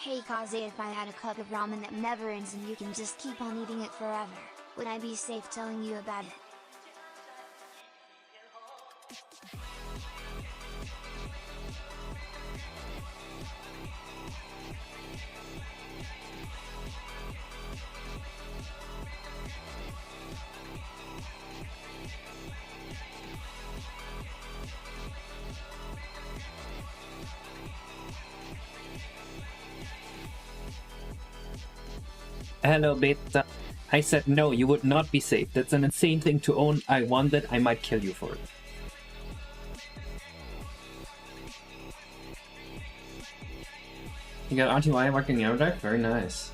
Hey Kaze, if I had a cup of ramen that never ends and you can just keep on eating it forever, would I be safe telling you about it? Hello, Beta. I said no, you would not be safe. That's an insane thing to own. I won that. I might kill you for it. You got RTY working the other deck? Very nice.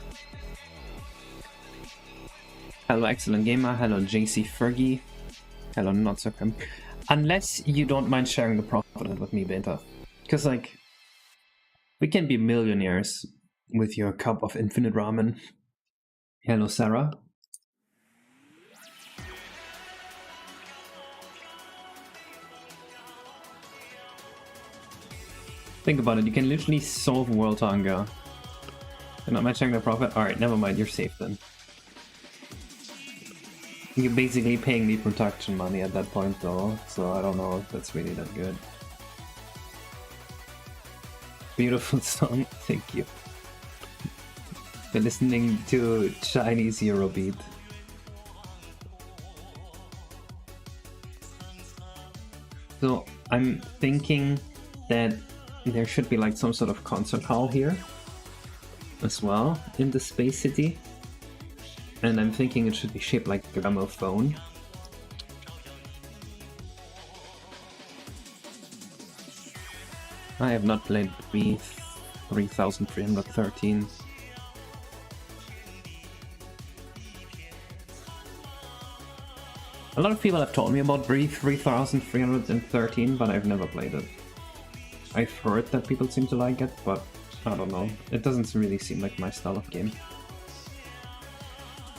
Hello, Excellent Gamer. Hello, JC Fergie. Hello, Not So Crim. Unless you don't mind sharing the profit with me, Beta. Because, like, we can be millionaires with your cup of infinite ramen. Hello, Sarah. Think about it, you can literally solve world hunger. You're not matching the profit? Alright, never mind, you're safe then. You're basically paying me protection money at that point though, so I don't know if that's really that good. Beautiful song, thank you. Been listening to Chinese Eurobeat. So I'm thinking that there should be like some sort of concert hall here as well in the Space City. And I'm thinking it should be shaped like a gramophone. I have not played Breathe 3313. A lot of people have told me about Breathe 3313, but I've never played it. I've heard that people seem to like it, but I don't know. It doesn't really seem like my style of game.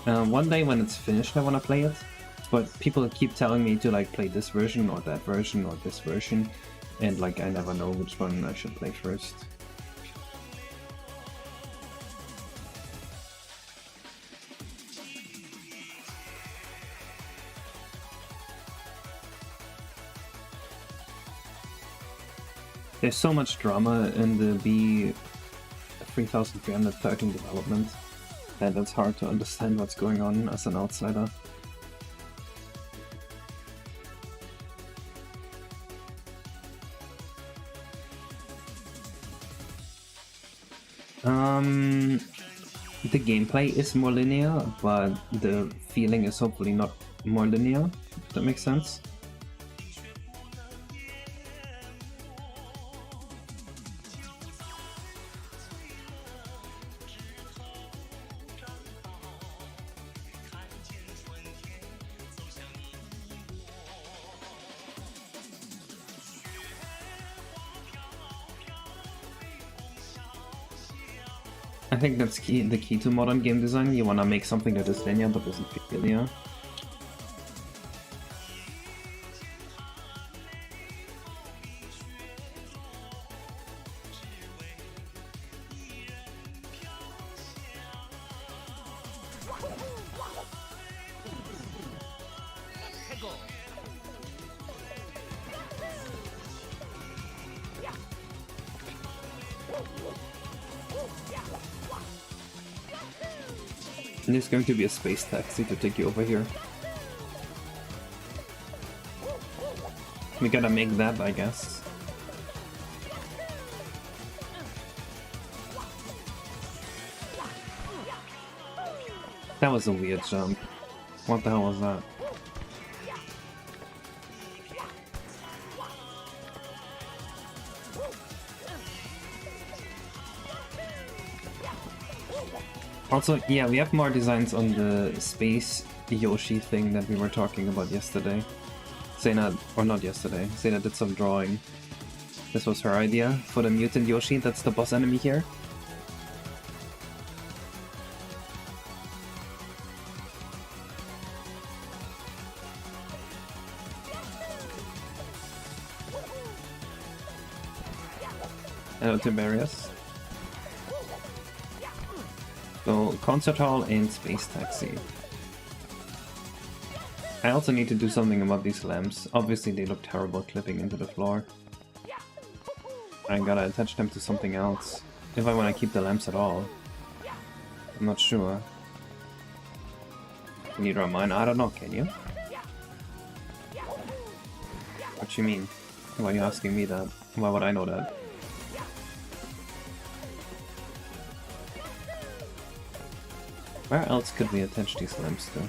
One day when it's finished I want to play it, but people keep telling me to like play this version or that version or this version, and like I never know which one I should play first. There's so much drama in the B3313 development that it's hard to understand what's going on as an outsider. The gameplay is more linear, but the feeling is hopefully not more linear, if that makes sense. I think that's the key to modern game design. You wanna make something that is linear but doesn't feel linear. And there's going to be a space taxi to take you over here. We gotta make that, I guess. That was a weird jump. What the hell was that? Also, yeah, we have more designs on the space Yoshi thing that we were talking about yesterday. Sena, or not yesterday, Sena did some drawing. This was her idea for the mutant Yoshi, that's the boss enemy here. Hello, Tiberius. Concert Hall and Space Taxi. I also need to do something about these lamps. Obviously they look terrible clipping into the floor. I gotta attach them to something else. If I want to keep the lamps at all. I'm not sure. Can you draw mine? I don't know, can you? What you mean? Why are you asking me that? Why would I know that? Where else could we attach these lamps to?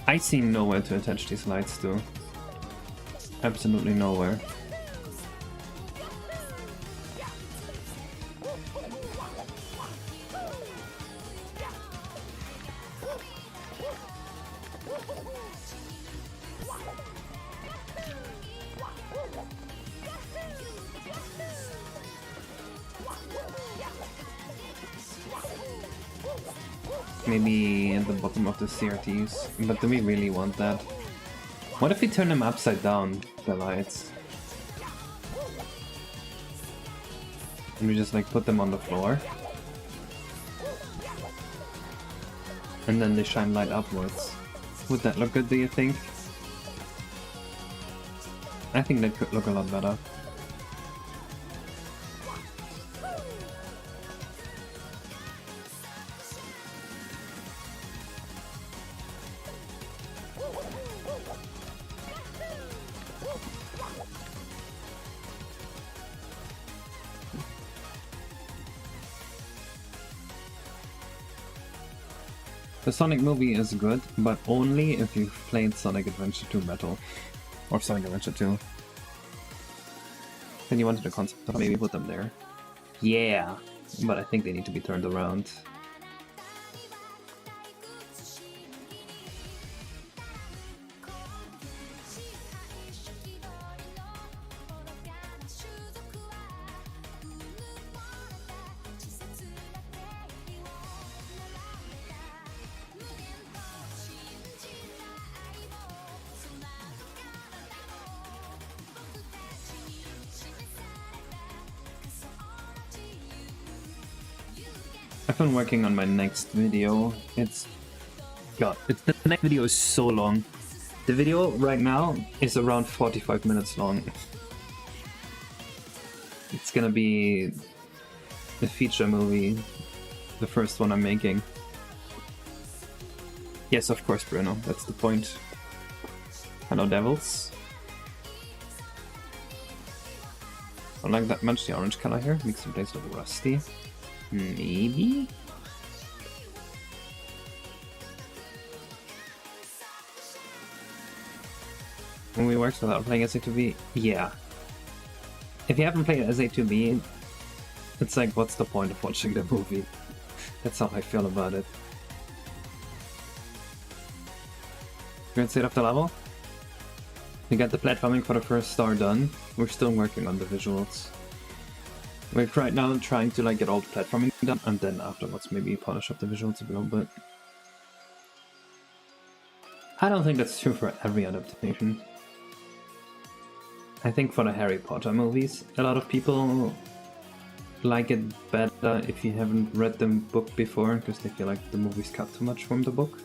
I see nowhere to attach these lights to. Absolutely nowhere. Maybe at the bottom of the CRTs, but do we really want that? What if we turn them upside down, the lights? And we just like put them on the floor? And then they shine light upwards. Would that look good, do you think? I think that could look a lot better. The Sonic movie is good, but only if you've played Sonic Adventure 2 Metal. Or Sonic Adventure 2. Then you wanted a concept, so maybe put them there. Yeah! But I think they need to be turned around. I've been working on my next video. The next video is so long. The video right now is around 45 minutes long. It's gonna be a feature movie, the first one I'm making. Yes, of course, Bruno, that's the point. Hello, devils. I don't like that much the orange color here, makes the place look rusty. Maybe? When we worked without playing SA2B? Yeah. If you haven't played SA2B, it's like, what's the point of watching the movie? That's how I feel about it. Great state of the level? We got the platforming for the first star done. We're still working on the visuals. We're right now trying to like get all the platforming done, and then afterwards maybe polish up the visuals a little bit. I don't think that's true for every adaptation. I think for the Harry Potter movies, a lot of people like it better if you haven't read the book before, because they feel like the movies cut too much from the book.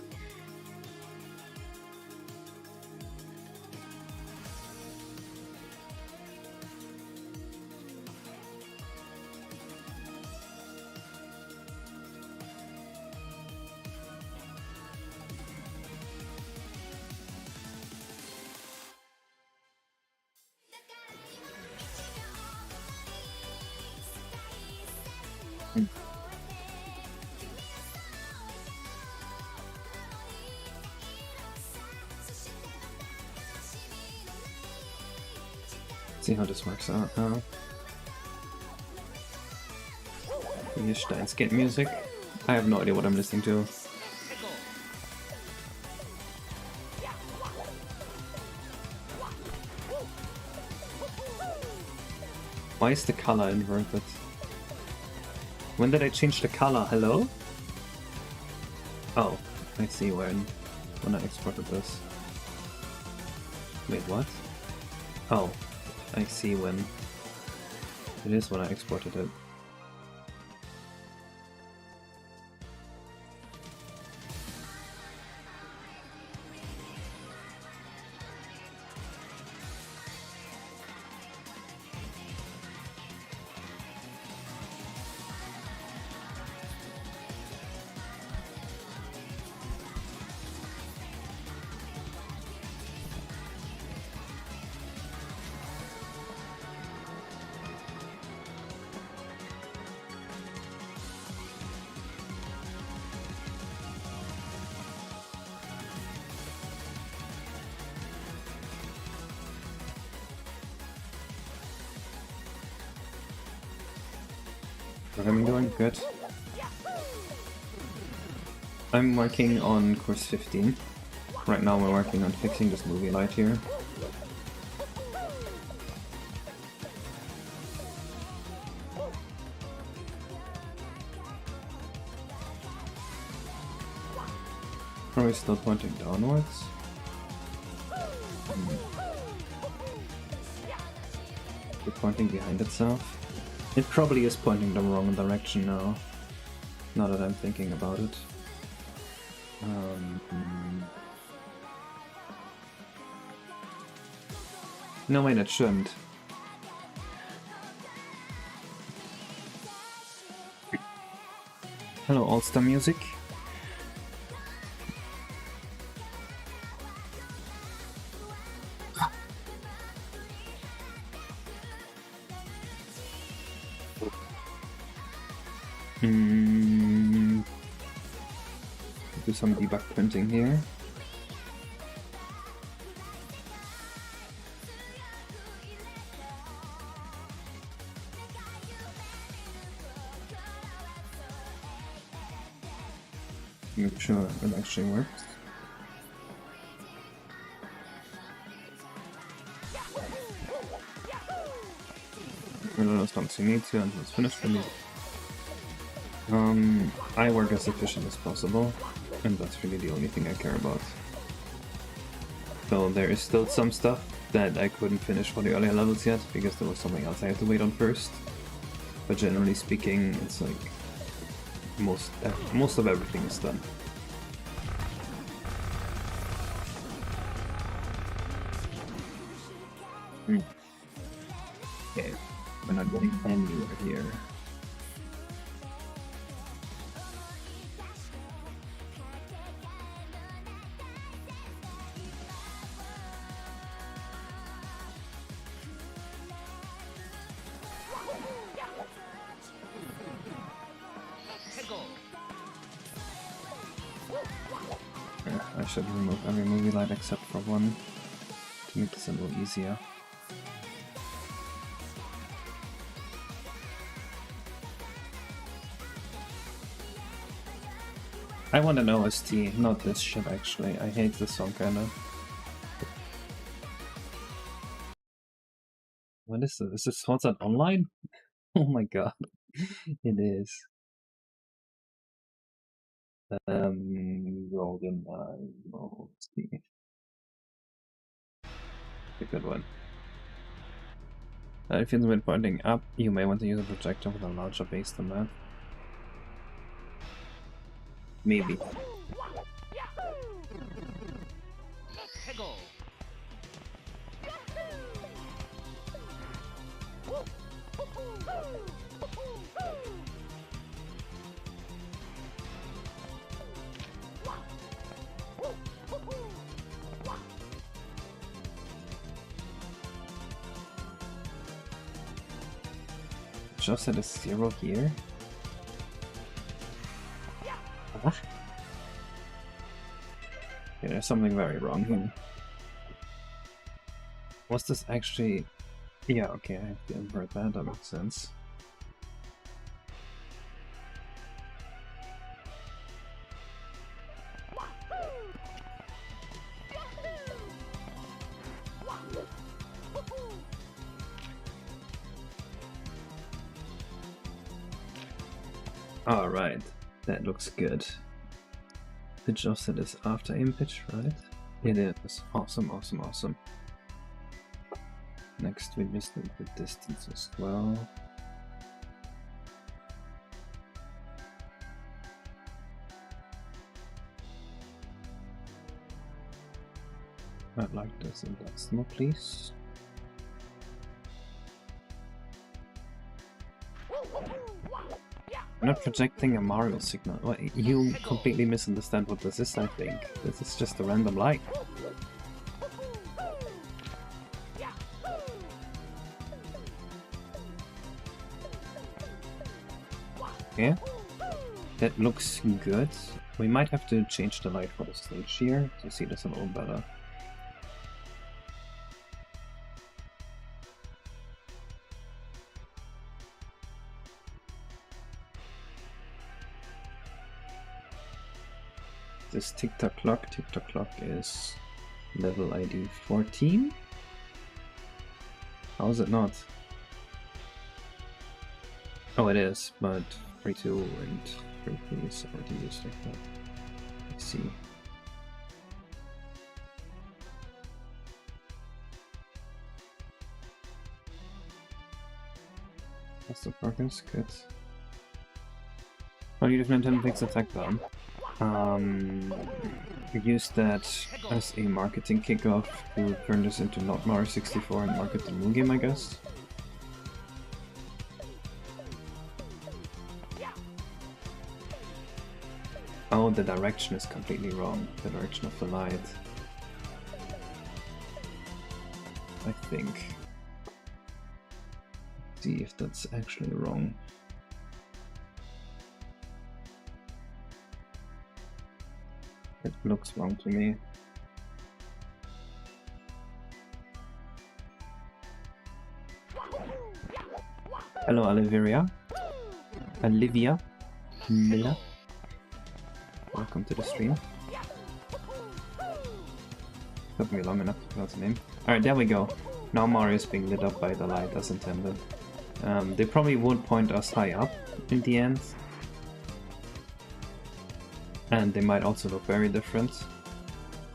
See how this works out now. Steins Gate music. I have no idea what I'm listening to. Why is the color inverted? When did I change the color? Hello? Oh, I see when I exported this. Wait, what? Oh, I see when. It is when I exported it. I'm doing good. I'm working on course 15. Right now we're working on fixing this movie light here. Probably still pointing downwards. It's pointing behind itself. It probably is pointing the wrong direction now. Now that I'm thinking about it. No, wait, it shouldn't. Hello, All-Star Music. Do some debug printing here. Make sure it actually works. As long as you need to until it's finished for me. I work as efficient as possible, and that's really the only thing I care about. So there is still some stuff that I couldn't finish for the earlier levels yet, because there was something else I had to wait on first. But generally speaking, it's like most of everything is done. Okay, we're not getting anywhere here. I should remove every movie light except for one to make this a little easier. I want an OST, not this shit actually. I hate this song kinda. What is this? Is this Sword Art Online? Oh my god. It is. Golden Eye. Oh, let's see. A good one. If you're pointing up, you may want to use a projector with a larger base than that. Maybe. Just at a 0 here? What? Yeah, there's something very wrong here. Was this actually... Yeah, okay, I have to invert that, that makes sense. Alright, that looks good. Pitch offset is after aim pitch, right? It is. Awesome, awesome, awesome. Next we just need the distance as well. I'd like this in decimal, please. I'm not projecting a Mario signal. Well, you completely misunderstand what this is, I think. This is just a random light. Okay. That looks good. We might have to change the light for the stage here to see this a little better. This tick-tock clock is level ID 14? How is it not? Oh, it is, but 3-2 and 3-3 is already used like that. Let's see. That's the progress, good. How do you defend Nintendo fix attack down? We used that as a marketing kickoff to turn this into not Mario 64 and market the new game, I guess. Oh, the direction is completely wrong. The direction of the light. I think. Let's see if that's actually wrong. It looks wrong to me. Hello, Olivia. Miller. Welcome to the stream. Took me long enough to pronounce the name. Alright, there we go. Now Mario is being lit up by the light as intended. They probably won't point us high up in the end. And they might also look very different,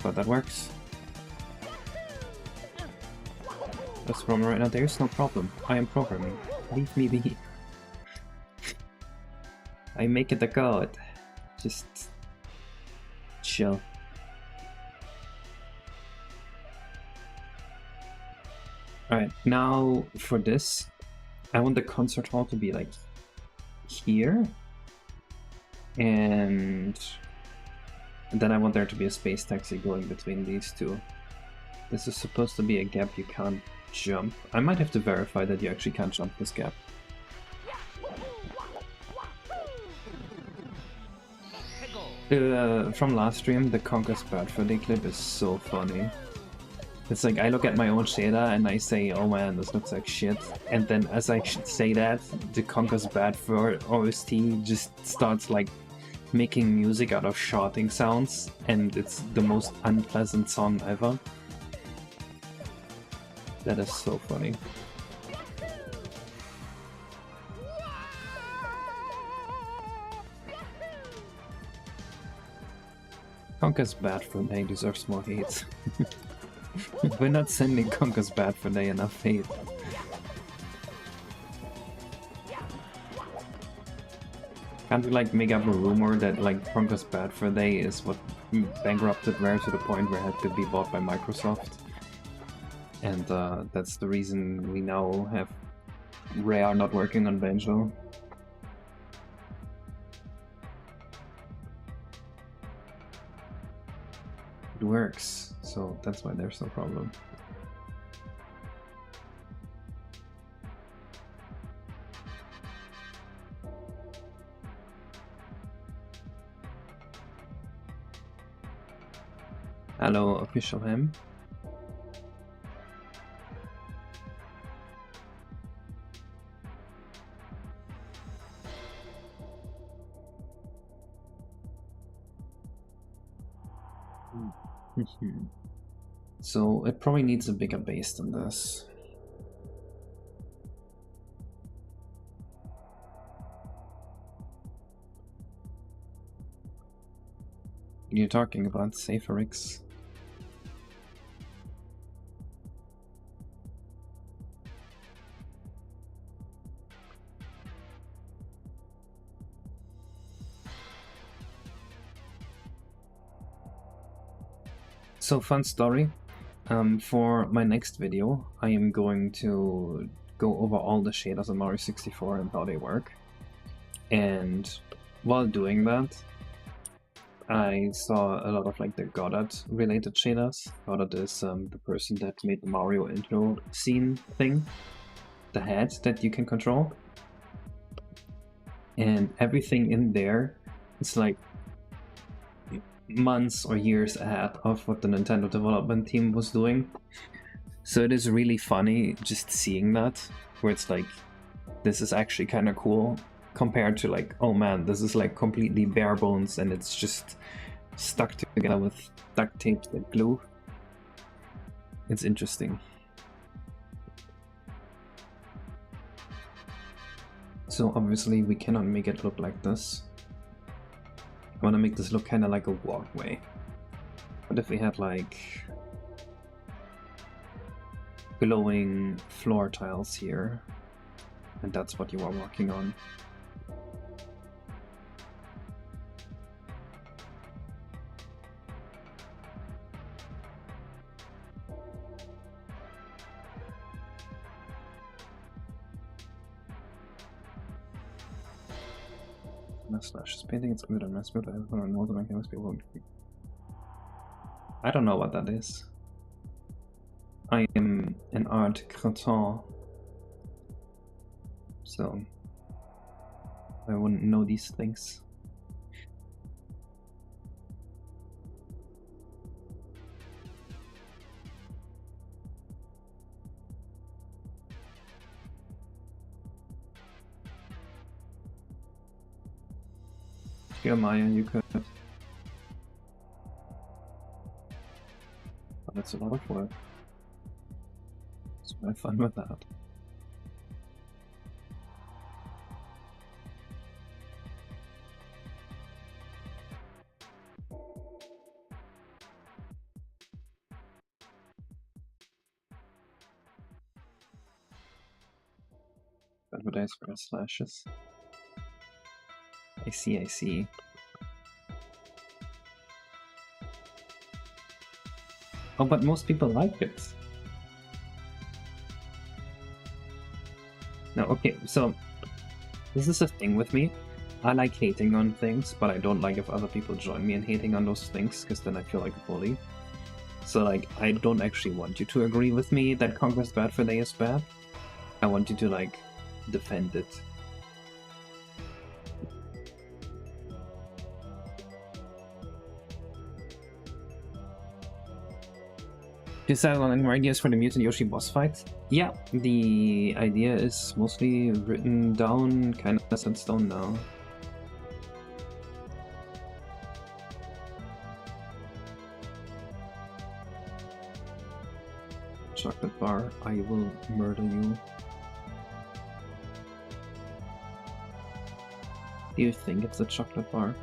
but that works. That's the problem right now. There's no problem. I am programming. Leave me be. I make it a god. Just chill. Alright, now for this, I want the concert hall to be like here. And then I want there to be a space taxi going between these two. This is supposed to be a gap you can't jump. I might have to verify that you actually can't jump this gap. From last stream, the Conker's Bad Fur Day clip is so funny. It's like, I look at my own shader and I say, oh man, this looks like shit. And then as I say that, the Conker's Bad Fur OST just starts like making music out of shouting sounds, and it's the most unpleasant song ever. That is so funny. Conker's Bad Fur Day deserves more hate. We're not sending Conker's Bad Fur Day enough hate. Can't we like make up a rumor that like Conker's Bad Fur Day is what bankrupted Rare to the point where it had to be bought by Microsoft? And that's the reason we now have Rare not working on Banjo. It works, so that's why there's no problem. Hello, official him. So it probably needs a bigger base than this. you're talking about, Saferix? So, fun story. For my next video, I am going to go over all the shaders on Mario 64 and how they work. And while doing that, I saw a lot of like the Goddard related shaders. Goddard is the person that made the Mario intro scene thing, the head that you can control. And everything in there is like months or years ahead of what the Nintendo development team was doing. So it is really funny just seeing that, where it's like, this is actually kind of cool, compared to like, oh man, this is like completely bare bones and it's just stuck together with duct tape and glue. It's interesting. So obviously we cannot make it look like this. I want to make this look kind of like a walkway. What if we had like glowing floor tiles here, and that's what you are walking on? Slash painting, it's good on but I don't know that I can be wrong. I don't know what that is. I am an art cretin, so I wouldn't know these things. Yeah, Maya, you could. But it's a lot of work. So have fun with that. Advertise for slashes. I see, I see. Oh, but most people like it. No, okay, so this is a thing with me. I like hating on things, but I don't like if other people join me in hating on those things, because then I feel like a bully. So, like, I don't actually want you to agree with me that Conquest Bad Fur Day is bad. I want you to, like, defend it. Decided on any more ideas for the Mutant Yoshi boss fight? Yeah, the idea is mostly written down, kind of set in stone now. Chocolate bar, I will murder you. Do you think it's a chocolate bar?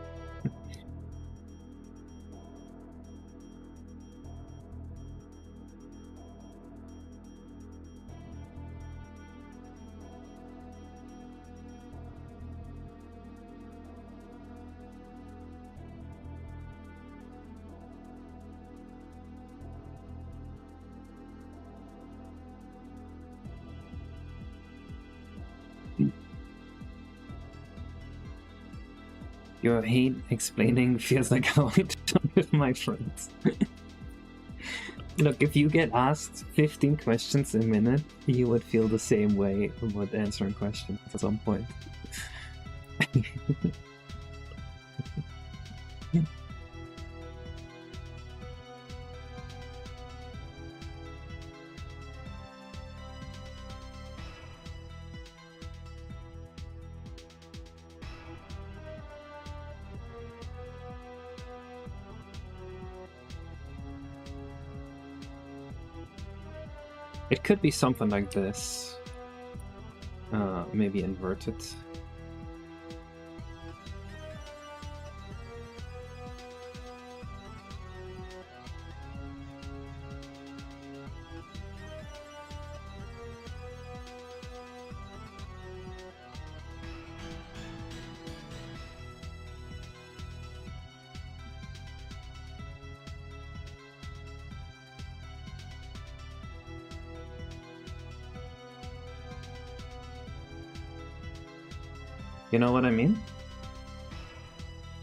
Your hate explaining feels like how I talk with my friends. Look, if you get asked 15 questions a minute, you would feel the same way about answering questions at some point. It could be something like this. Maybe inverted. You know what I mean?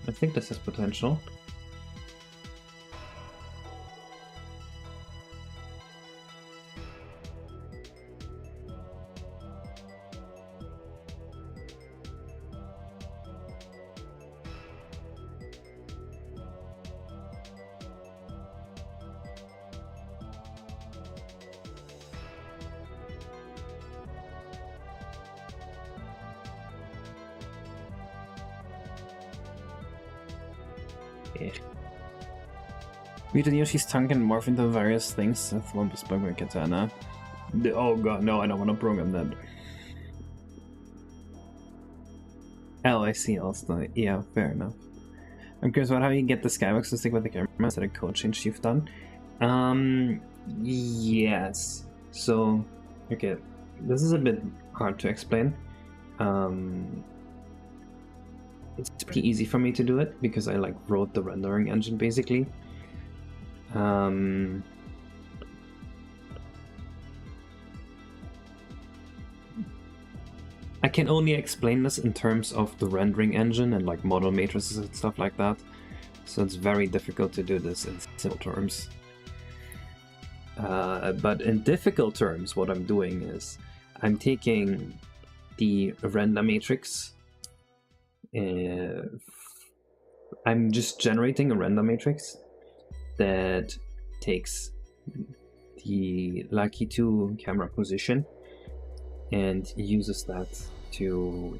I think this has potential. Mutant Yoshi's tongue can morph into various things. That's one Spoken Katana. Oh god, no, I don't want to program that. Oh, I see, also. Yeah, fair enough. I'm curious about how you get the Skybox to stick with the camera. Is that a code change you've done? Yes. So, okay, this is a bit hard to explain. It's pretty easy for me to do it because I like wrote the rendering engine basically. I can only explain this in terms of the rendering engine and like model matrices and stuff like that. So it's very difficult to do this in simple terms. But in difficult terms, what I'm doing is I'm taking the render matrix. I'm just generating a render matrix that takes the Lucky 2 camera position and uses that to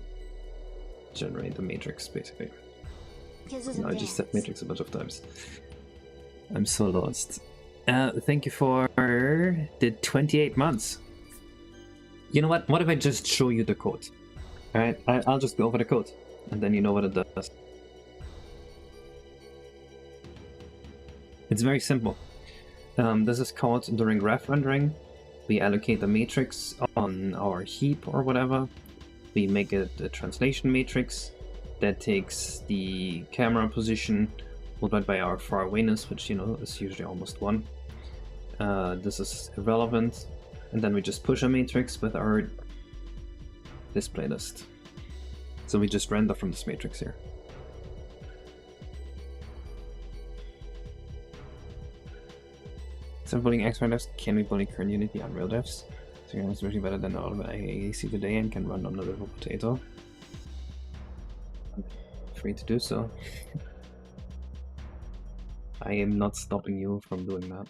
generate the matrix, basically. I just said matrix a bunch of times. I'm so lost. Thank you for the 28 months. You know what? What if I just show you the code? Alright, I'll just go over the code, and then you know what it does. It's very simple. This is called during ref rendering. We allocate the matrix on our heap or whatever. We make it a translation matrix that takes the camera position multiplied by our far awayness, which, you know, is usually almost 1. This is irrelevant. And then we just push a matrix with our display list. So we just render from this matrix here. So bullying XR devs, can we bully current Unity Unreal devs? So it's really better than all of IAC today and can run on a little potato. I'm free to do so. I am not stopping you from doing that.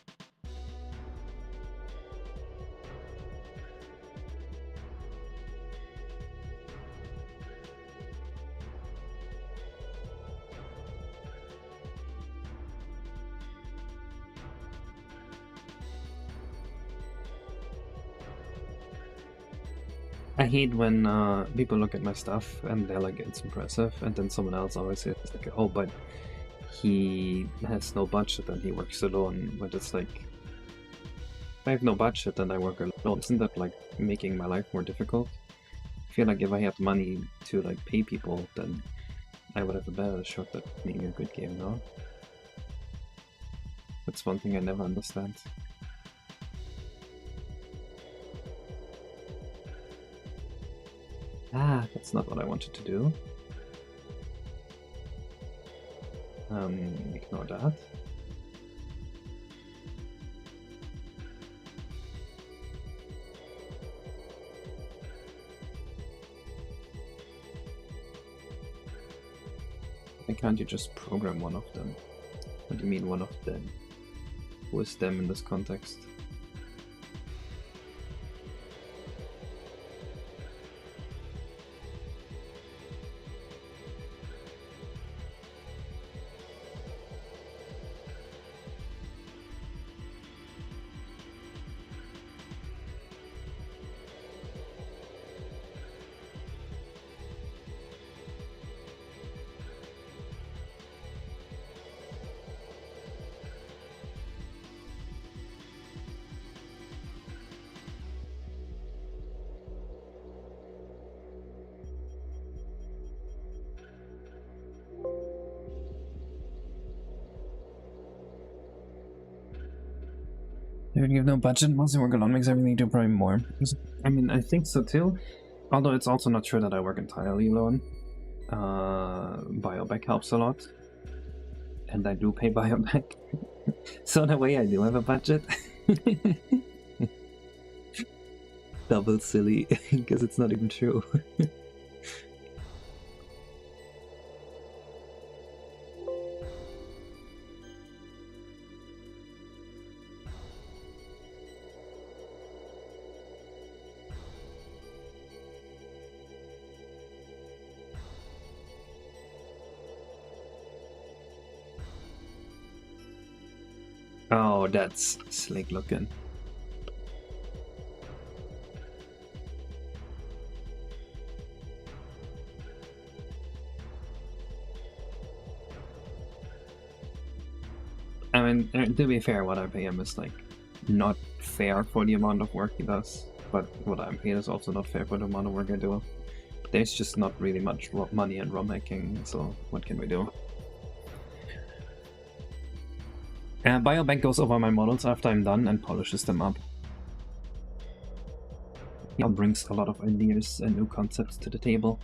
I hate when people look at my stuff and they're like, it's impressive, and then someone else always says like, oh, but he has no budget and he works alone. But it's like, if I have no budget and I work alone, isn't that like making my life more difficult? I feel like if I had money to like pay people, then I would have a better shot at making a good game, no? That's one thing I never understand. Ah, that's not what I wanted to do. Ignore that. Why can't you just program one of them? What do you mean one of them? Who is them in this context? When you have no budget, once you work alone makes everything do probably more. I mean, I think so too. Although it's also not true that I work entirely alone. bioback helps a lot. And I do pay bioback. So in a way I do have a budget. Double silly, because it's not even true. Oh, that's slick looking. I mean, to be fair, what I pay him is like not fair for the amount of work he does, but what I'm paid is also not fair for the amount of work I do. There's just not really much money in ROM hacking, so what can we do? Biobank goes over my models after I'm done and polishes them up. It brings a lot of ideas and new concepts to the table.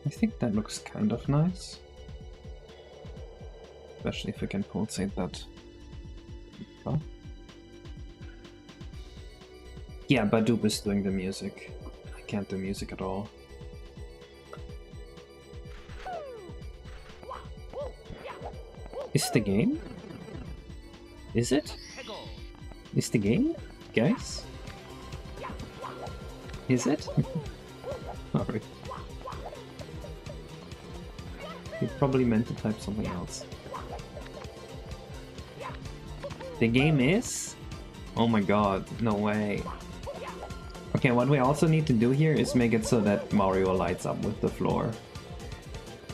I think that looks kind of nice. Especially if we can pulsate that. Oh. Yeah, Badoop is doing the music. I can't do music at all. Is the game? Is it? Is the game? Guys? Is it? Alright. You probably meant to type something else. The game is? Oh my god, no way. Okay, what we also need to do here is make it so that Mario lights up with the floor.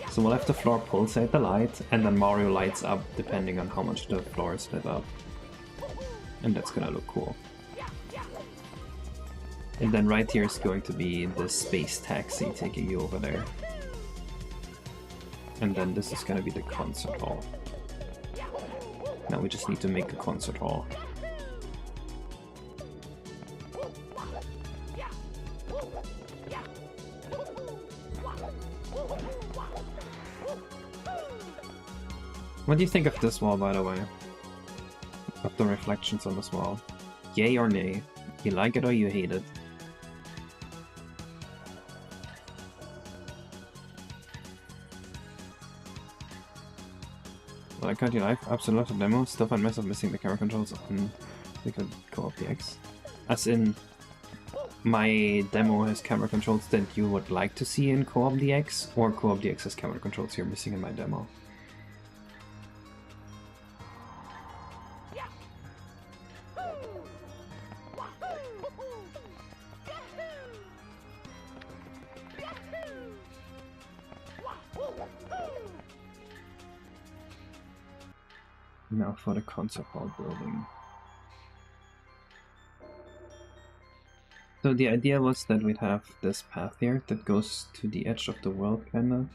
So we'll have the floor pulsate the light, and then Mario lights up depending on how much the floor is lit up. And that's gonna look cool. And then right here is going to be the space taxi taking you over there. And then this is gonna be the concert hall. Now we just need to make a concert hall. What do you think of this wall, by the way? Of the reflections on this wall? Yay or nay? You like it or you hate it? Well, I can't you live? Absolute demo. Still find myself missing the camera controls on the Co-op DX. As in, my demo has camera controls that you would like to see in Co-op DX, or Co-op DX has camera controls you're missing in my demo. Now for the concert hall building. So the idea was that we'd have this path here that goes to the edge of the world, kinda.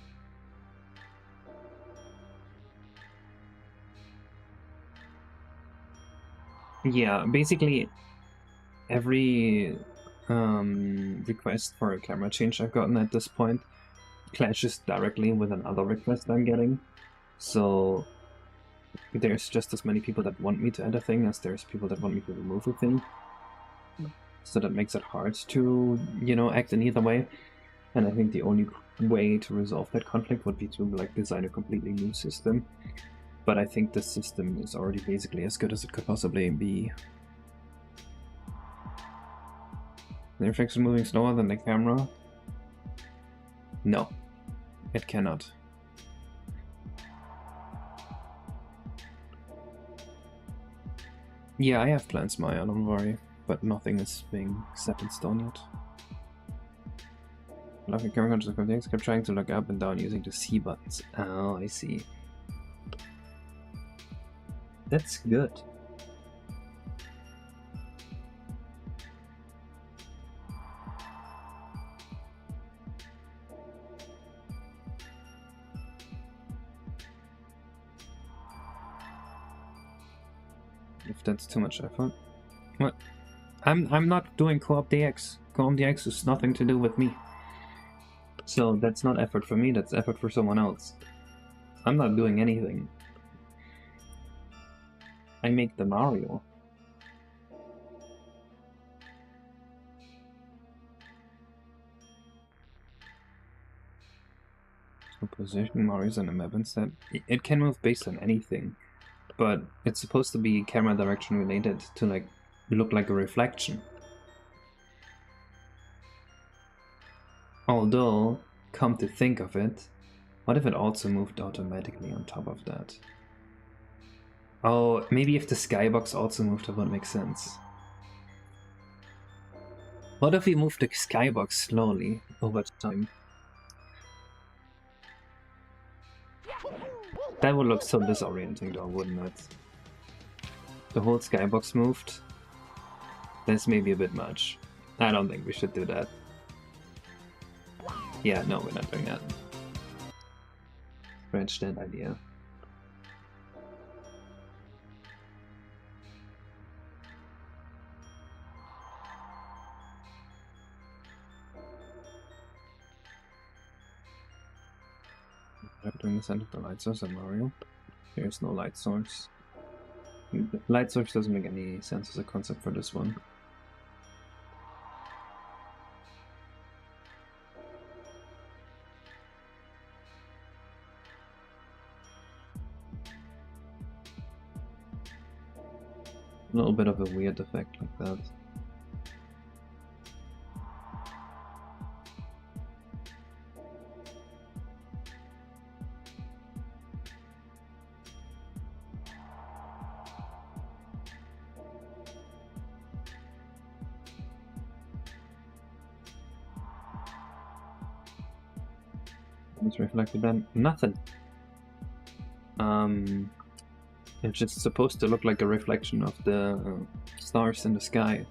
Yeah, basically every request for a camera change I've gotten at this point clashes directly with another request I'm getting. So there's just as many people that want me to add a thing as there's people that want me to remove a thing. So that makes it hard to, you know, act in either way. And I think the only way to resolve that conflict would be to like design a completely new system. but I think the system is already basically as good as it could possibly be. The reflection moving slower than the camera? No, it cannot. Yeah, I have plans, Maya, don't worry, but nothing is being set in stone yet. Locking camera controls and things, kept trying to look up and down using the C buttons. Oh, I see. That's good. If that's too much effort. What? I'm not doing Co-op DX. Co-op DX has nothing to do with me. So that's not effort for me, that's effort for someone else. I'm not doing anything. I make the Mario. So position Mario's on the map instead. It can move based on anything, but it's supposed to be camera direction related to like look like a reflection. Although, come to think of it, what if it also moved automatically on top of that? Oh, maybe if the skybox also moved, that would make sense. What if we move the skybox slowly over time? That would look so disorienting though, wouldn't it? The whole skybox moved? That's maybe a bit much. I don't think we should do that. Yeah, no, we're not doing that. Scratch that idea. Doing the center of the light source on Mario. There's no light source. The light source doesn't make any sense as a concept for this one. A little bit of a weird effect like that. What's reflected then? Nothing. It's just supposed to look like a reflection of the stars in the sky.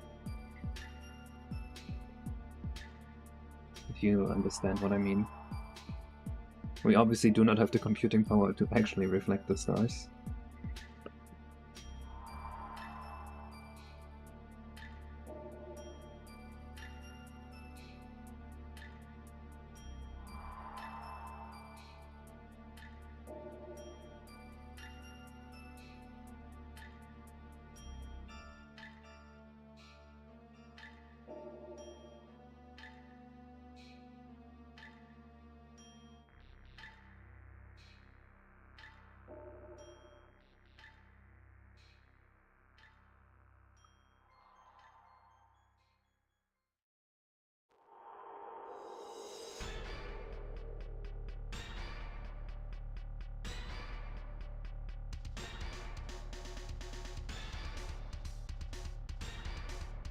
If you understand what I mean. We obviously do not have the computing power to actually reflect the stars.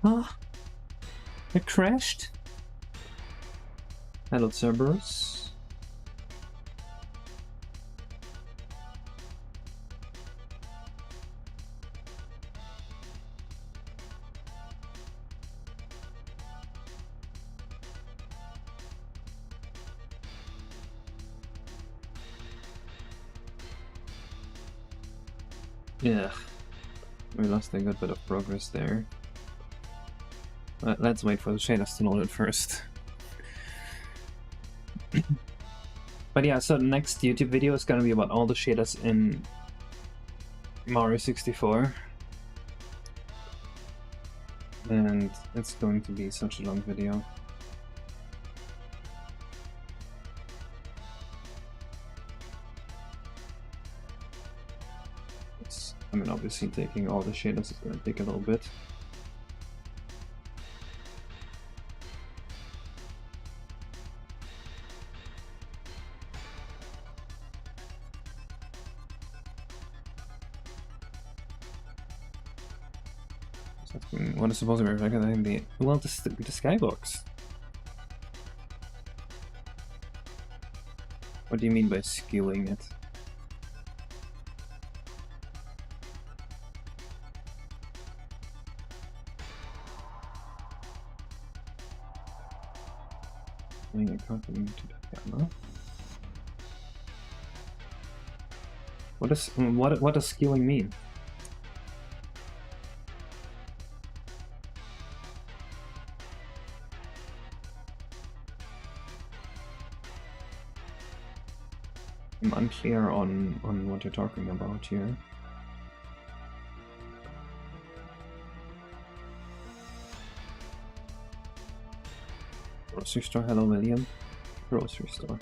Ah, it crashed. Hello, Cerberus. Yeah, we lost a good bit of progress there. Let's wait for the shaders to load it first. But yeah, so the next YouTube video is gonna be about all the shaders in Mario 64. And it's going to be such a long video. I mean, obviously taking all the shaders is gonna take a little bit. What is supposed to be reflected in the the skybox? What do you mean by skewing it? According to the camera. What does skewing mean? I'm unclear on what you're talking about here. Grocery store, hello William. Grocery store.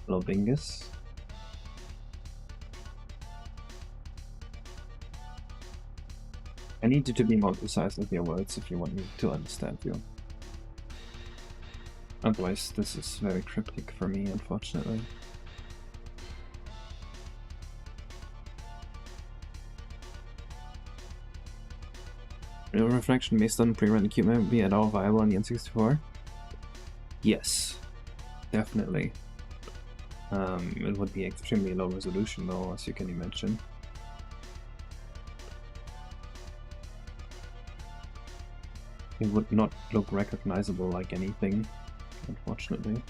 Hello Bingus. I need you to be more precise with your words if you want me to understand you. Otherwise, this is very cryptic for me, unfortunately. Real reflection based on pre-rendered cube may be at all viable on the N64? Yes, definitely. It would be extremely low resolution though, as you can imagine. It would not look recognizable like anything, unfortunately.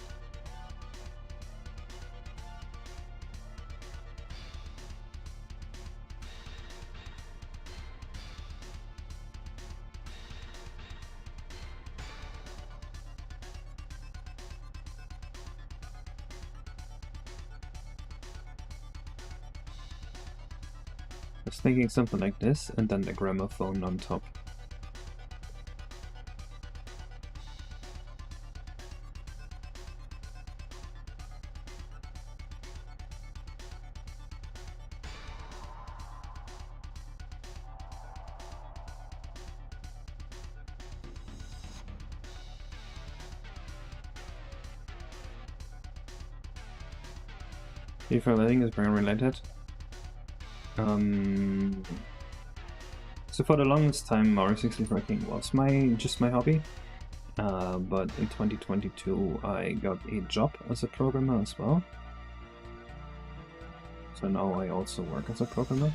I was thinking something like this, and then the gramophone on top. If I think is brand related. So for the longest time, Mario 64 I think was just my hobby. But in 2022 I got a job as a programmer as well. So now I also work as a programmer.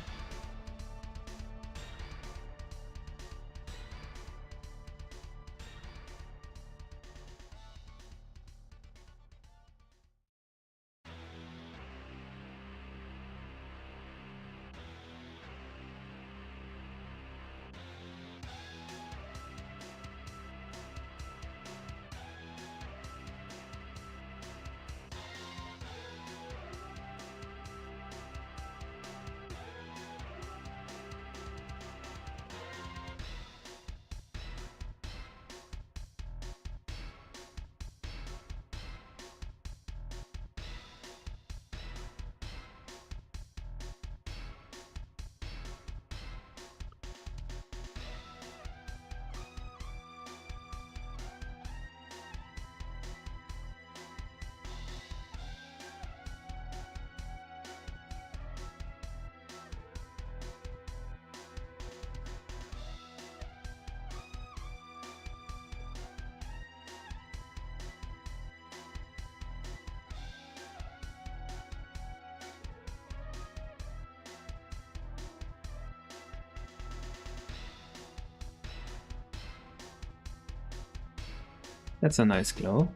That's a nice glow.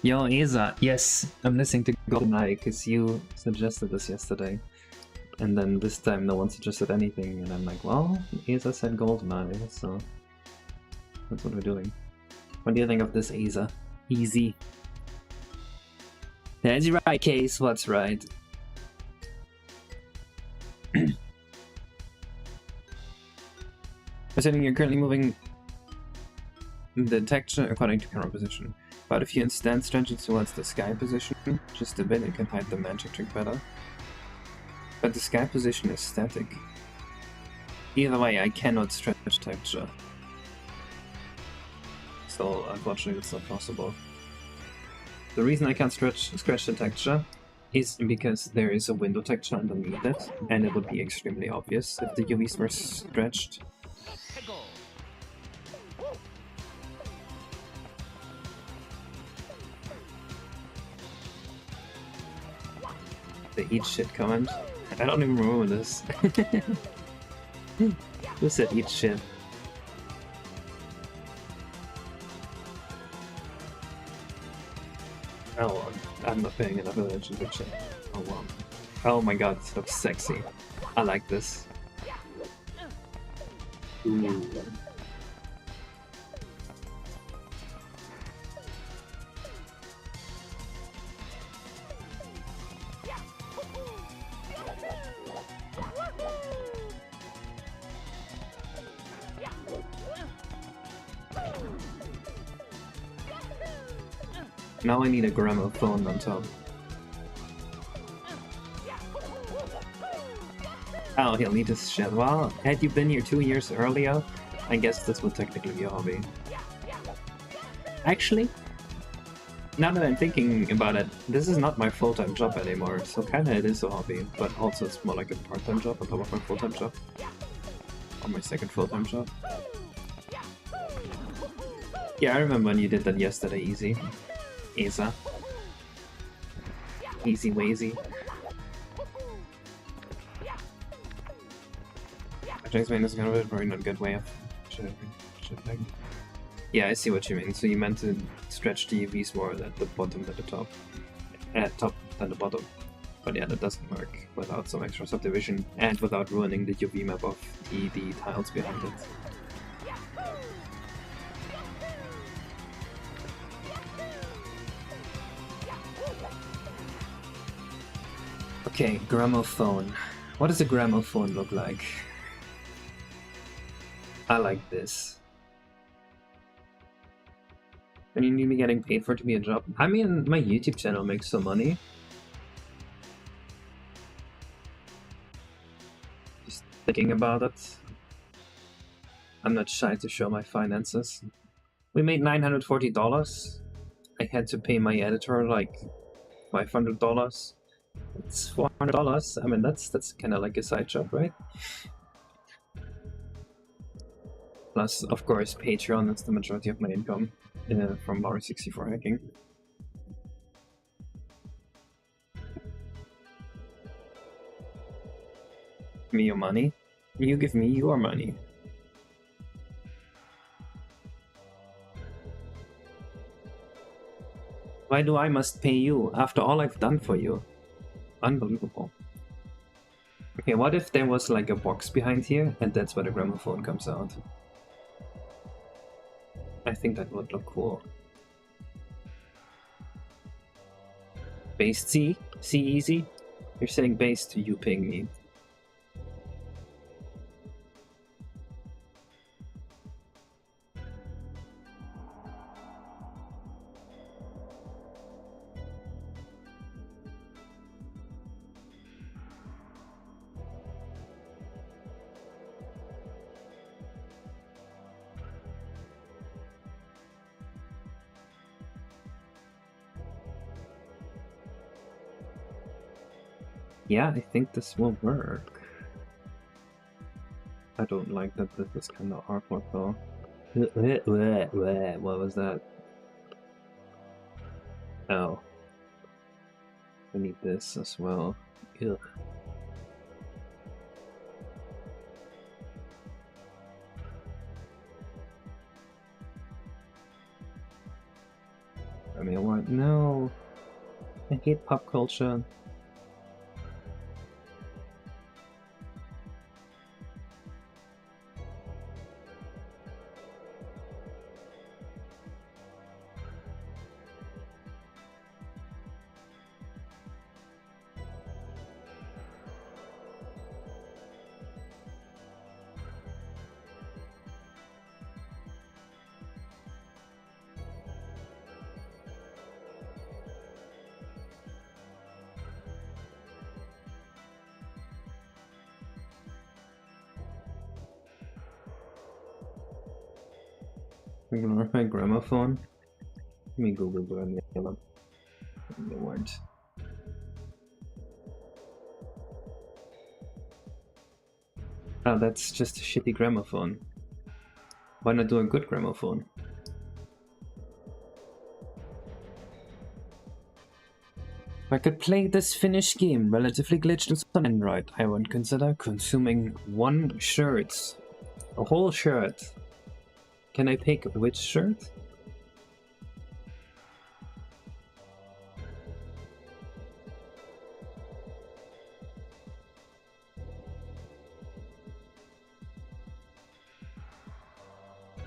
Yo, Esa, yes, I'm listening to GoldenEye because you suggested this yesterday. And then this time no one suggested anything, and I'm like, well, Esa said GoldenEye, so that's what we're doing. What do you think of this, Esa? Easy. That's right, Case, what's right? Considering you're currently moving the texture according to camera position. But if you instead stretch it towards the sky position just a bit, it can hide the magic trick better. But the sky position is static. Either way, I cannot stretch texture. So unfortunately it's not possible. The reason I can't scratch the texture is because there is a window texture underneath it, and it would be extremely obvious if the UVs were stretched. The eat shit comment. I don't even remember this. Who said eat shit? Oh, I'm not paying enough attention to chat. Oh wow. Oh my god, this looks sexy. I like this. Ooh. Now I need a gramophone on top. Oh, he'll need his shit. Well, had you been here 2 years earlier, I guess this would technically be a hobby. Actually, now that I'm thinking about it, this is not my full-time job anymore, so kinda it is a hobby, but also it's more like a part-time job on top of my full-time job. Or my second full-time job. Yeah, I remember when you did that yesterday, Easy. Asa. Easy Wazy. James Main is kind of a very not good way of shipping. Yeah, I see what you mean. So you meant to stretch the UVs more at the bottom than the top. Top than the bottom. But yeah, that doesn't work without some extra subdivision and without ruining the UV map of the tiles behind it. Okay, gramophone. What does a gramophone look like? I like this. And you need me getting paid for it to be a job? I mean, my YouTube channel makes some money. Just thinking about it. I'm not shy to show my finances. We made $940. I had to pay my editor like $500. It's $400. I mean, that's kind of like a side job, right? Plus, of course, Patreon is the majority of my income from Laura64 hacking. Give me your money. You give me your money. Why do I must pay you after all I've done for you? Unbelievable. Okay, what if there was like a box behind here and that's where the gramophone comes out? I think that would look cool. Based C? C easy? You're saying based, you ping me. Yeah, I think this will work. I don't like that this is kind of awkward though. What was that? Oh. I need this as well. Ugh. I mean, what? No. I hate pop culture. Glorify gramophone. Let me Google the word. Oh, that's just a shitty gramophone. Why not do a good gramophone? If I could play this Finnish game relatively glitchless on Android, I would consider consuming one shirt. A whole shirt. Can I pick which shirt?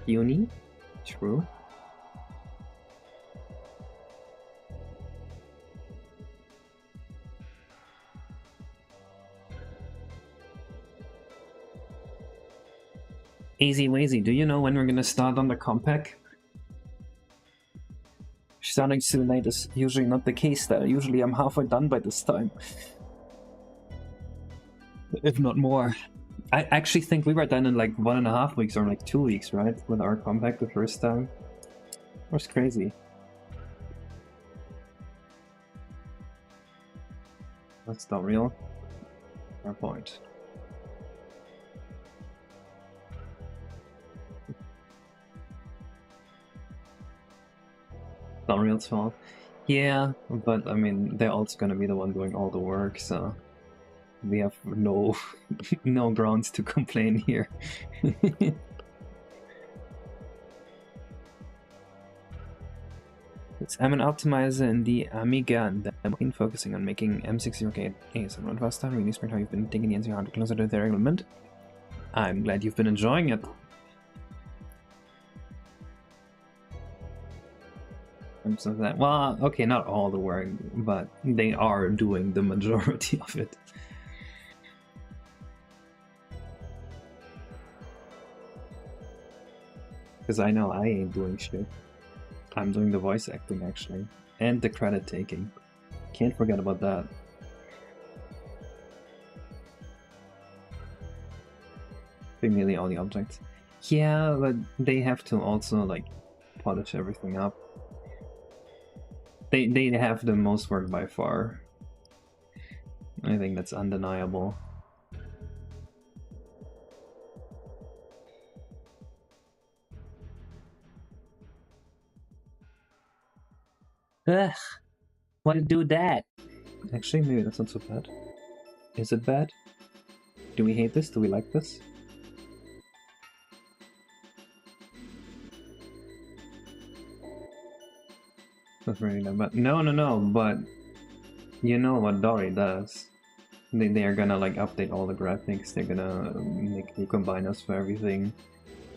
Uni? True. Easy Wazy, do you know when we're gonna start on the compact? Starting too late is usually not the case there. Usually I'm halfway done by this time. If not more. I actually think we were done in like 1.5 weeks or like 2 weeks, right? With our compact the first time. It was crazy. That's not real. Fair point. Not real's fault. Yeah, but I mean, they're also gonna be the one doing all the work, so we have no no grounds to complain here. I'm an optimizer in the Amiga and I'm been focusing on making M60 ASM faster. Really respect how you've been taking the NC100 closer to the element. I'm glad you've been enjoying it. So that, well, okay, not all the work, but they are doing the majority of it. Because I know I ain't doing shit. I'm doing the voice acting actually, and the credit taking. Can't forget about that. Doing nearly all the objects. Yeah, but they have to also like polish everything up. They have the most work by far. I think that's undeniable. Ugh, why to do that? Actually, maybe that's not so bad. Is it bad? Do we hate this? Do we like this? That's really bad. But no, but you know what Dory does. They are gonna like update all the graphics, they're gonna make new combiners for everything.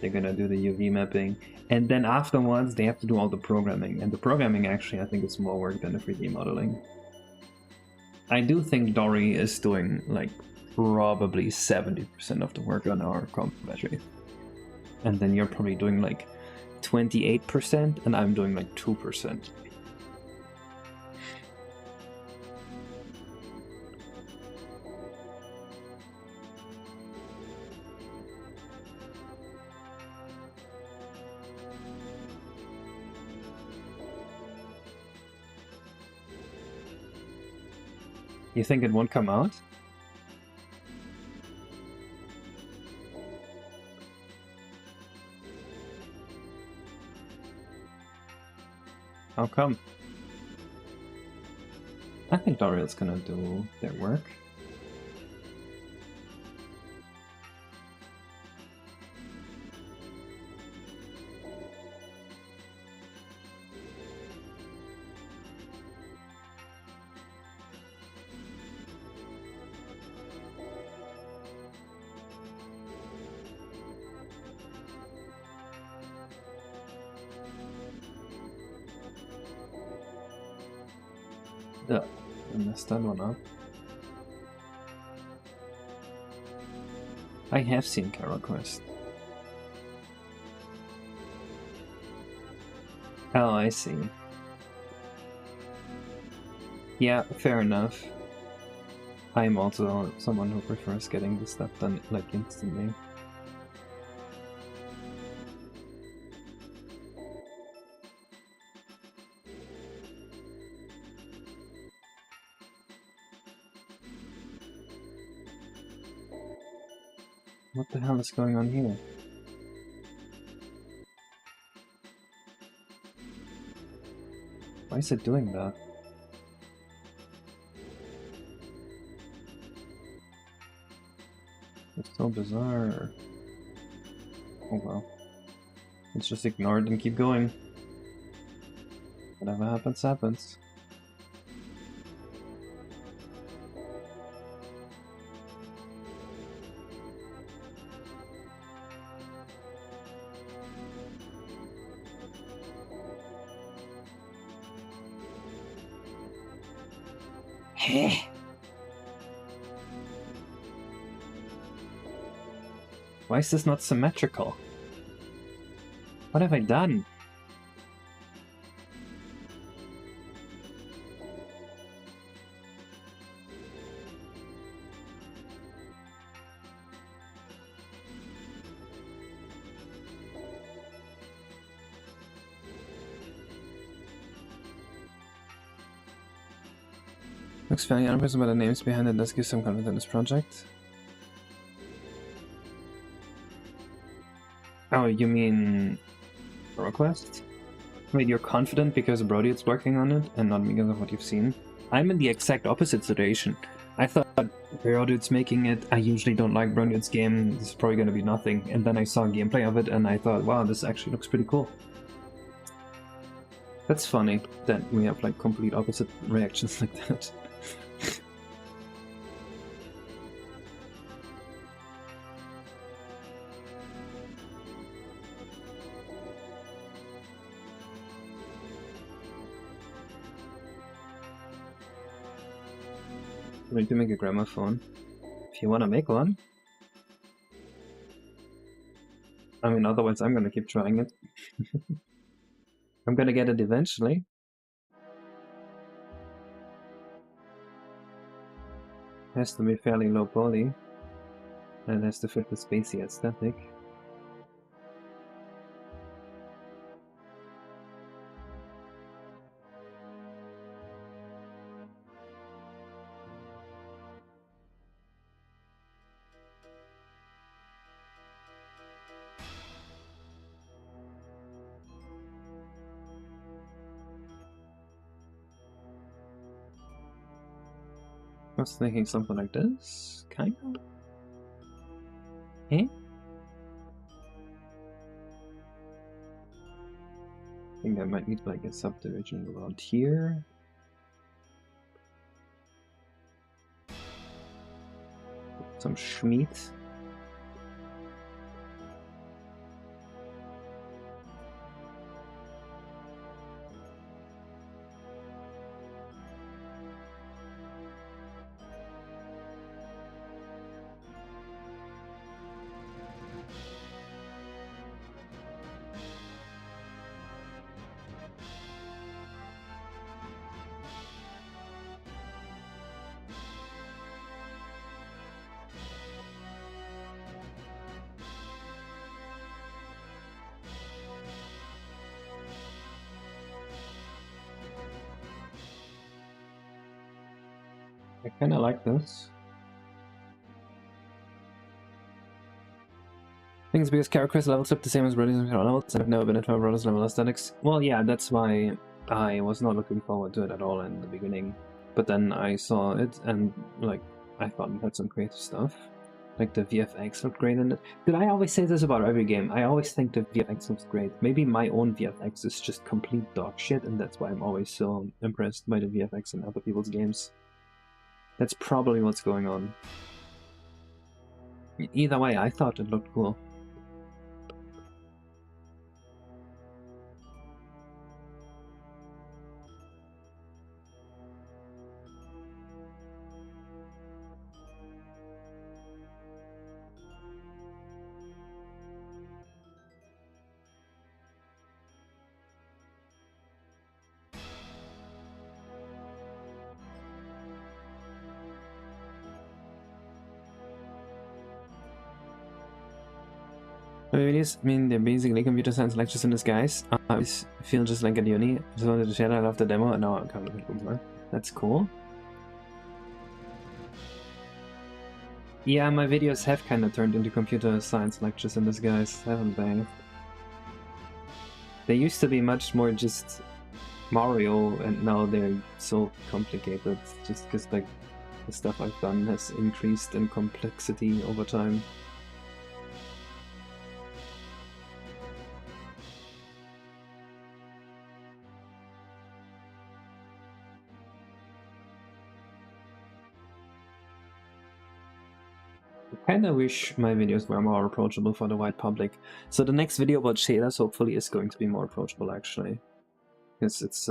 They're gonna do the UV mapping, and then afterwards they have to do all the programming. And the programming actually I think is more work than the 3D modeling. I do think Dory is doing like probably 70% of the work on our comp battery. And then you're probably doing like 28% and I'm doing like 2%. You think it won't come out? How come? I think Doriel's gonna do their work. Yeah, I messed that one up. I have seen Carol Quest. Oh, I see. Yeah, fair enough. I'm also someone who prefers getting the stuff done like instantly. What the hell is going on here? Why is it doing that? It's so bizarre. Oh well. Let's just ignore it and keep going. Whatever happens, happens. Why is this not symmetrical? What have I done? Looks fairly unimpressive, but the names behind it does give some confidence in this project. Oh, you mean request? Wait, you're confident because Brody's working on it and not because of what you've seen? I'm in the exact opposite situation. I thought Brody's making it, I usually don't like Brody's game, this is probably gonna be nothing. And then I saw gameplay of it and I thought, wow, this actually looks pretty cool. That's funny that we have like complete opposite reactions like that. I need to make a gramophone. If you want to make one. I mean, otherwise I'm gonna keep trying it. I'm gonna get it eventually. It has to be fairly low poly. And it has to fit the spacey aesthetic. I was thinking something like this, kind of. Eh? I think I might need like a subdivision around here. Some Schmied. I kinda like this. I think it's because Caracris levels up the same as Brody's and levels, and I've never been a fan of Brody's level aesthetics. Well, yeah, that's why I was not looking forward to it at all in the beginning. But then I saw it, and like, I thought it had some creative stuff. Like the VFX looked great in it. Did I always say this about every game? I always think the VFX looks great. Maybe my own VFX is just complete dog shit, and that's why I'm always so impressed by the VFX in other people's games. That's probably what's going on. Either way, I thought it looked cool. I mean, they're basically computer science lectures in disguise. I feel just like at uni. Just wanted to share that after the demo, and now I'm kind of more. That's cool. Yeah, my videos have kind of turned into computer science lectures in disguise, haven't they? They used to be much more just Mario, and now they're so complicated, just because like the stuff I've done has increased in complexity over time. I kinda wish my videos were more approachable for the wide public. So the next video about shaders hopefully is going to be more approachable actually. Because it's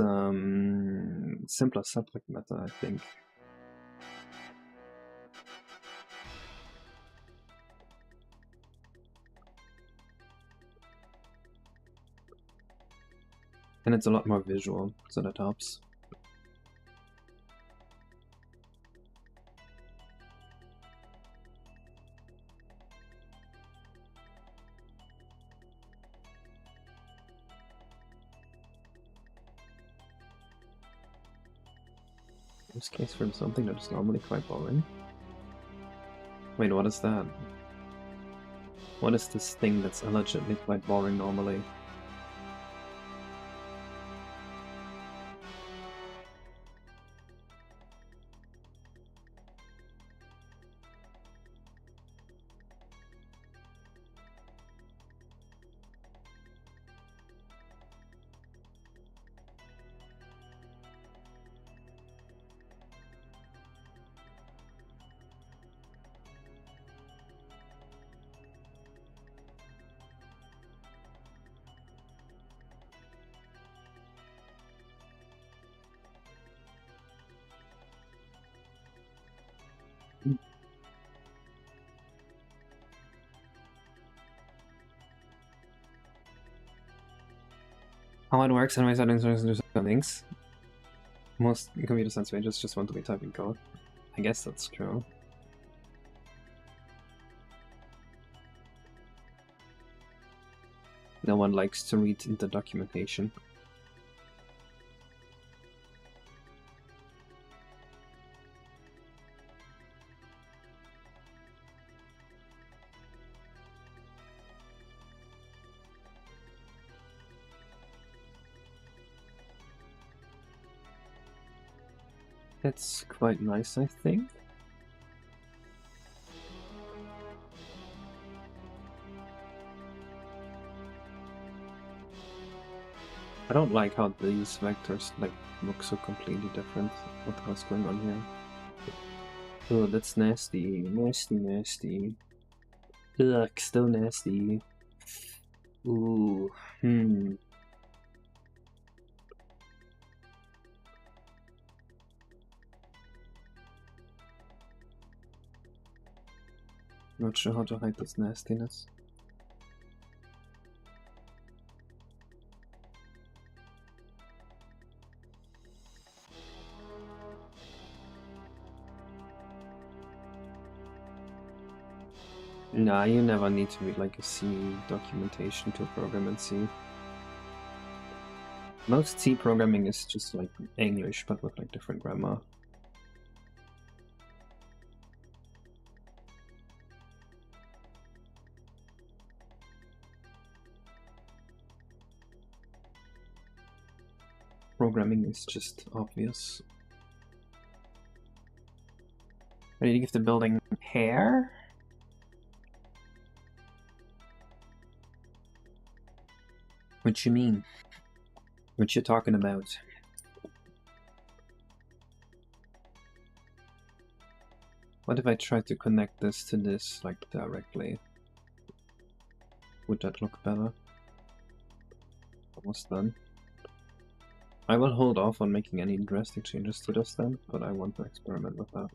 simpler subject matter, I think. And it's a lot more visual, so that helps. In this case for something that is normally quite boring. Wait, what is that? What is this thing that's allegedly quite boring normally? How it works and my settings are settings. Most computer science majors just want to be typing code. I guess that's true. No one likes to read the documentation. That's quite nice, I think. I don't like how these vectors like look so completely different. What the hell's going on here? Oh, that's nasty. Nasty, nasty. Ugh, still nasty. Ooh, Not sure how to hide this nastiness. Nah, you never need to read like a C documentation to program in C. Most C programming is just like English, but with like different grammar. Programming is just obvious. Ready to give the building hair? What you mean? What you talking about? What if I try to connect this to this, like, directly? Would that look better? Almost done. I will hold off on making any drastic changes to this then, but I want to experiment with that.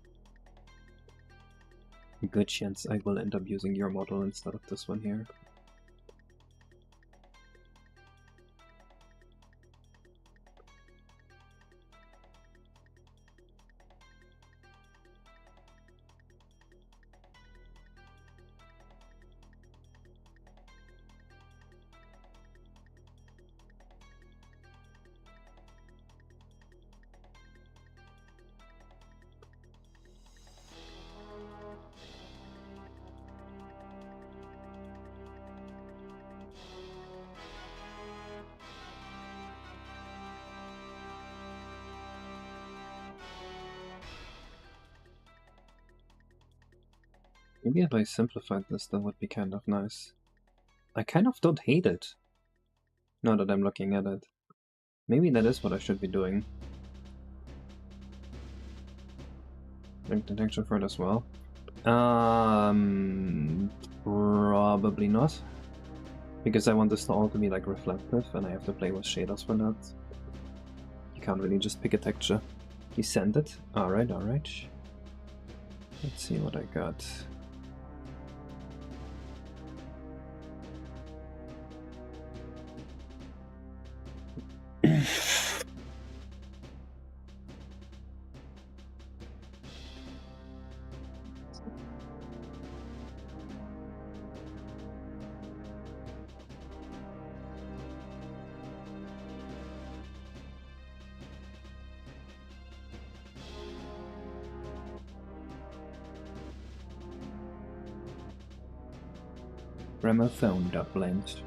Good chance I will end up using your model instead of this one here. Maybe if I simplified this, that would be kind of nice. I kind of don't hate it, now that I'm looking at it. Maybe that is what I should be doing. Link detection for it as well. Probably not. Because I want this to all to be like reflective, and I have to play with shaders for that. You can't really just pick a texture. You send it? Alright, alright. Let's see what I got. Gramophone blend.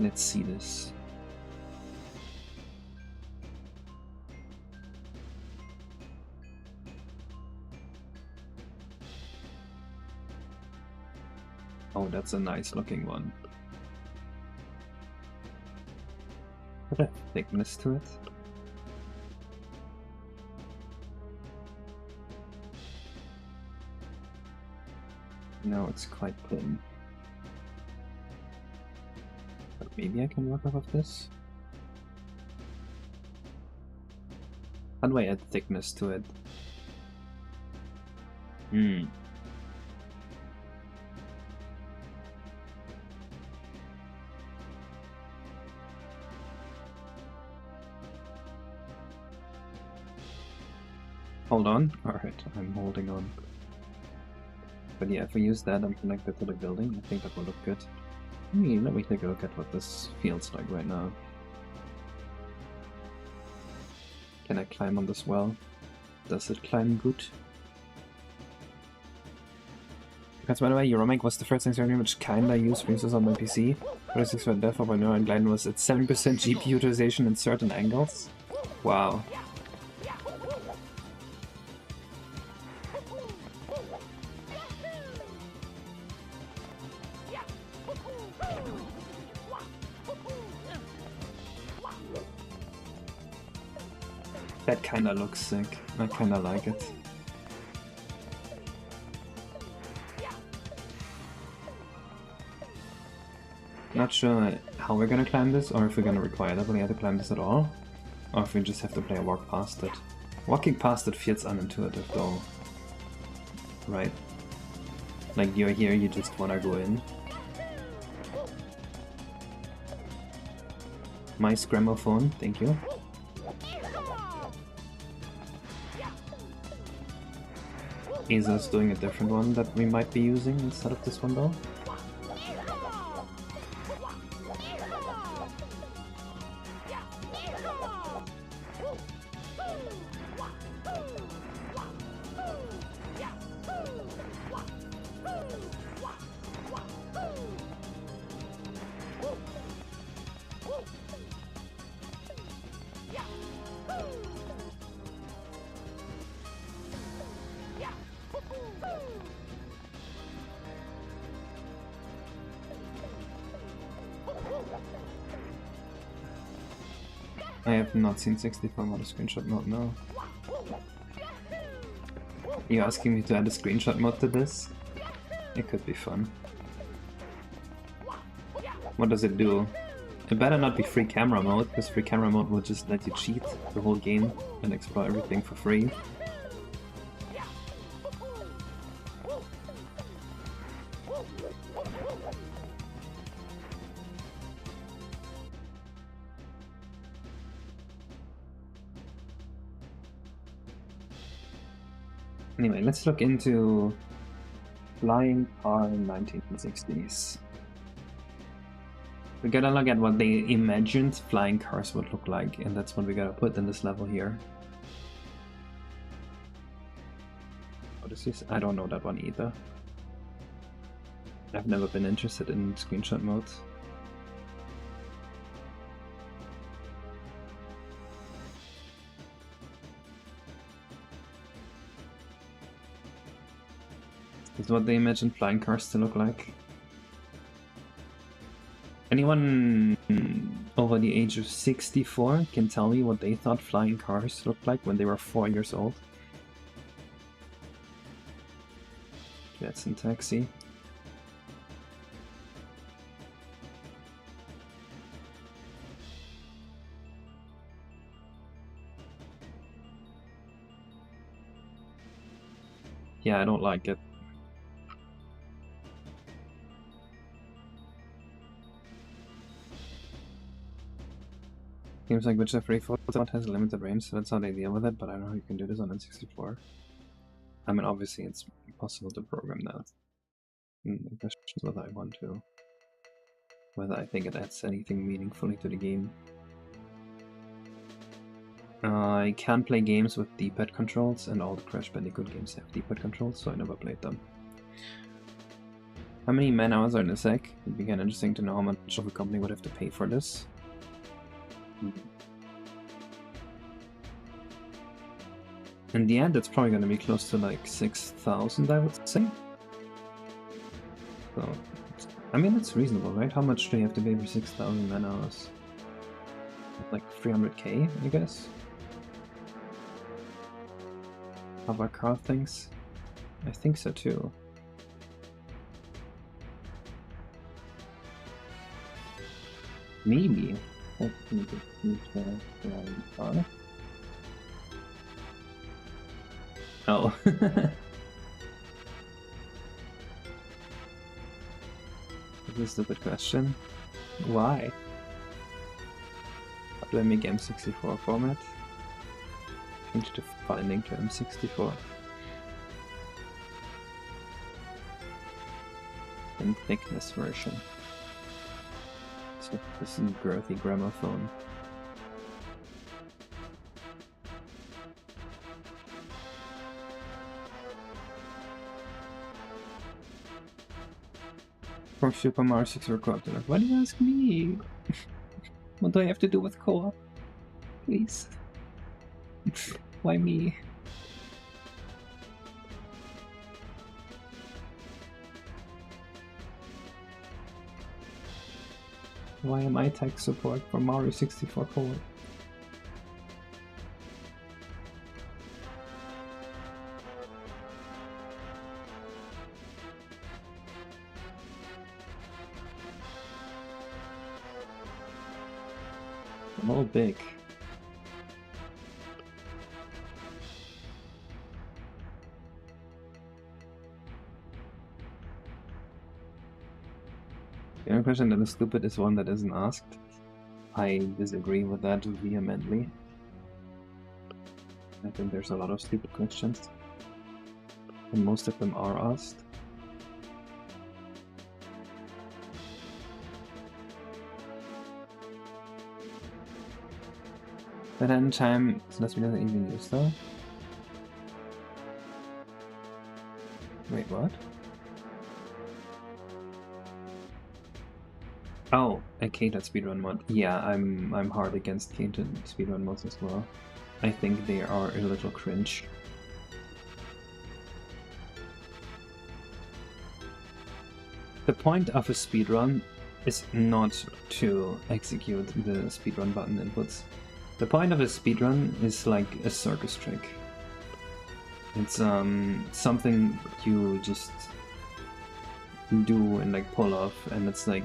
Let's see this. Oh, that's a nice looking one. Put a thickness to it. No, it's quite thin. But maybe I can work off of this? How do I add thickness to it? Hold on. Alright, I'm holding on. But yeah, if we use that and connect it to the building, I think that will look good. Let me take a look at what this feels like right now. Can I climb on this well? Does it climb good? Because by the way, Euromake was the first experiment which kinda used Freezes on my PC. 46 for Death of a Neuron Glide was at 7% GPU utilization in certain angles. Wow. That kinda looks sick. I kinda like it. Not sure how we're gonna climb this, or if we're gonna require the player to climb this at all, or if we just have the player walk past it. Walking past it feels unintuitive though. Right? Like you're here, you just wanna go in. Mice gramophone, thank you. Aza's doing a different one that we might be using instead of this one though. I have not seen 64 mod a screenshot mode, no. You asking me to add a screenshot mode to this? It could be fun. What does it do? It better not be free camera mode, because free camera mode will just let you cheat the whole game and explore everything for free. Anyway, let's look into flying car 1960s. We gotta look at what they imagined flying cars would look like, and that's what we gotta put in this level here. What is this? I don't know that one either. I've never been interested in screenshot mode. That's what they imagine flying cars to look like. Anyone over the age of 64 can tell me what they thought flying cars looked like when they were 4 years old? Jets and taxi. Yeah, I don't like it. Games like Witcher 3 Photon has a limited range, so that's how they deal with it, but I don't know how you can do this on N64. I mean, obviously it's possible to program that. The question is whether I want to. Whether I think it adds anything meaningfully to the game. I can play games with D-pad controls, and all the Crash Bandicoot games have D-pad controls, so I never played them. How many man hours are in a sec? It'd be kind of interesting to know how much of a company would have to pay for this. In the end, it's probably going to be close to like 6,000, I would say. So, I mean, it's reasonable, right? How much do you have to pay for 6,000 man hours? Like 300k, I guess? Hovercraft things? I think so too. Maybe. Oh. That's a stupid question. Why? How do I make M64 format? Change the binding to M64. And thickness version. So this is girthy gramophone. From Super Mario 64 co-op. Why do you ask me? What do I have to do with co-op? Please. Why me? Why am I tech support for Mario 64 co-op? I'm all big. The only question that is stupid is one that isn't asked. I disagree with that vehemently. I think there's a lot of stupid questions. And most of them are asked. But in time, das wieder irgendwie news though. Wait, what? Oh, a catered speedrun mod. Yeah, I'm hard against catered speedrun mods as well. I think they are a little cringe. The point of a speedrun is not to execute the speedrun button inputs. The point of a speedrun is like a circus trick. It's something you just do and like pull off, and it's like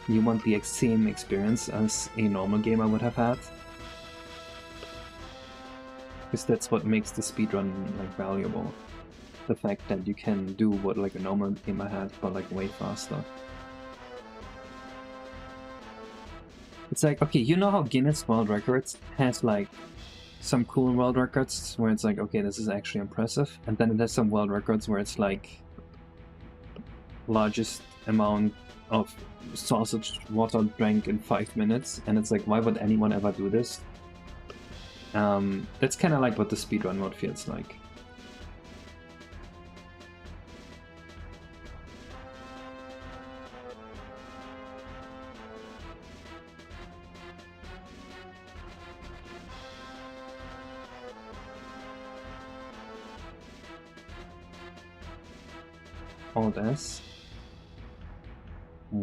you want the same experience as a normal gamer would have had. Because that's what makes the speedrun like valuable. The fact that you can do what like a normal gamer had, but like way faster. It's like, okay, you know how Guinness World Records has like some cool world records where it's like, okay, this is actually impressive, and then it has some world records where it's like largest amount of sausage water drank in 5 minutes, and it's like, why would anyone ever do this? That's kind of like what the speedrun mode feels like. Alt S. I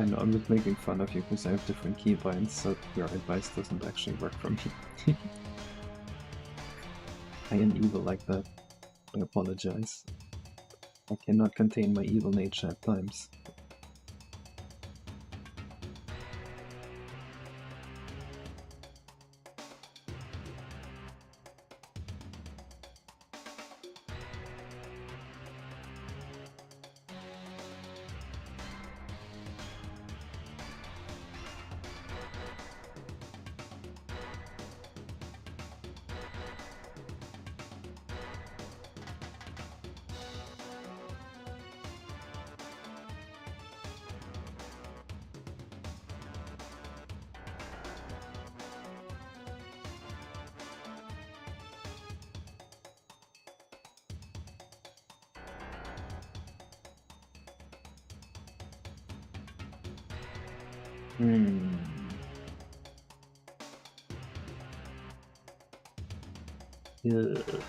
know, I'm just making fun of you because I have different keybinds, so your advice doesn't actually work for me. I am evil like that. I apologize. I cannot contain my evil nature at times. Ugh.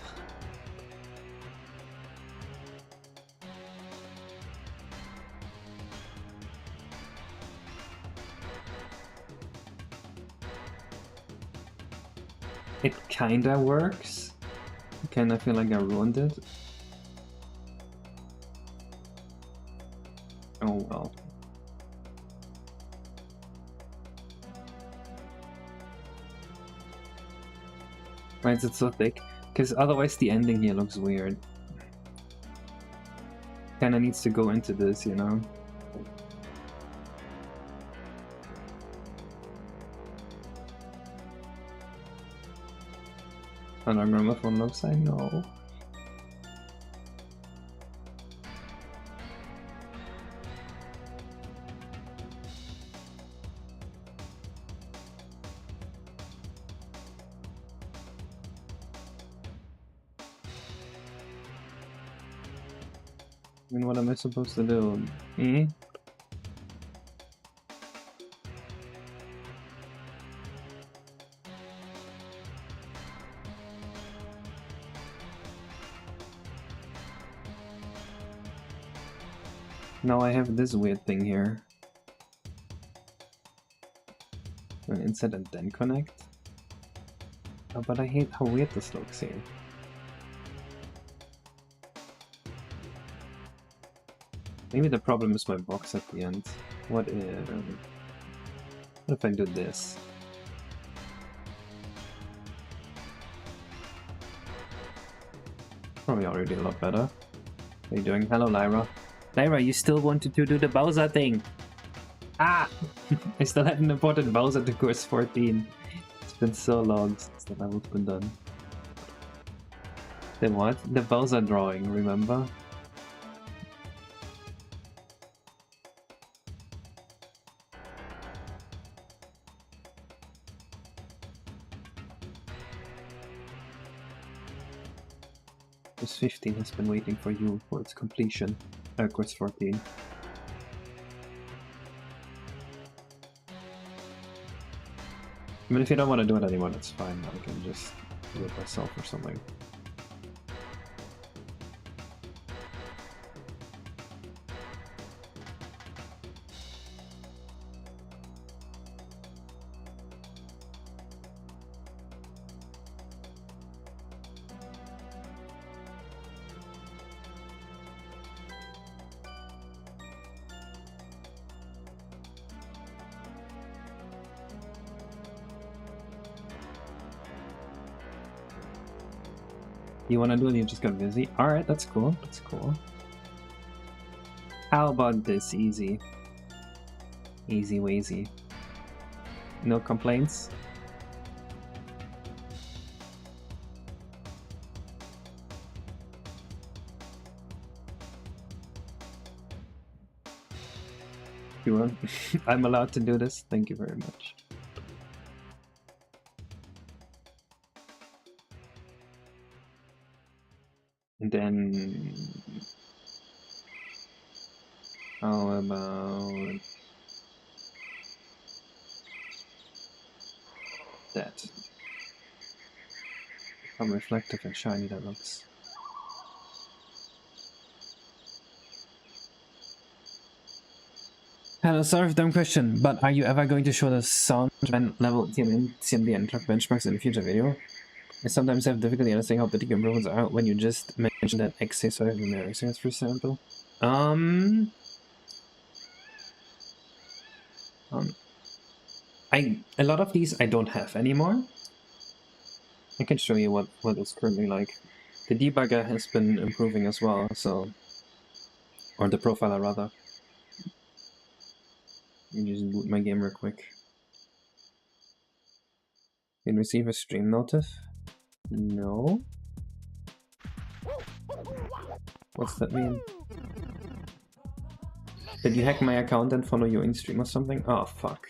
It kinda works. Kinda feel like I ruined it. Oh well. Why is it so thick? Because otherwise the ending here looks weird. Kinda needs to go into this, you know? How long gramophone looks, I know. I mean, what am I supposed to do? Eh? Now I have this weird thing here. Insert and then connect? Oh, but I hate how weird this looks here. Maybe the problem is my box at the end. What if I do this? Probably already a lot better. How are you doing? Hello, Lyra. Lyra, you still wanted to do the Bowser thing! Ah! I still haven't imported Bowser to course 14. It's been so long since the level's been done. The what? The Bowser drawing, remember? Quest 15 has been waiting for you for its completion. Quest 14. I mean, if you don't want to do it anymore, that's fine. I can just do it myself or something. You wanna do it, you just got busy? Alright, that's cool, that's cool. How about this? Easy. Easy wazy. No complaints? Sure. I'm allowed to do this? Thank you very much. And then... how about... that? How reflective and shiny that looks. Hello, sorry for the dumb question, but are you ever going to show the sound level TMM, CMD and clock benchmarks in a future video? I sometimes have difficulty understanding how particular improvements are when you just mentioned that XA so in their experience, for example. A lot of these I don't have anymore. I can show you what it's currently like. The debugger has been improving as well, so... or the profiler rather. Let me just boot my game real quick. Did you receive a stream notice? No. What's that mean? Did you hack my account and follow you in stream or something? Oh fuck.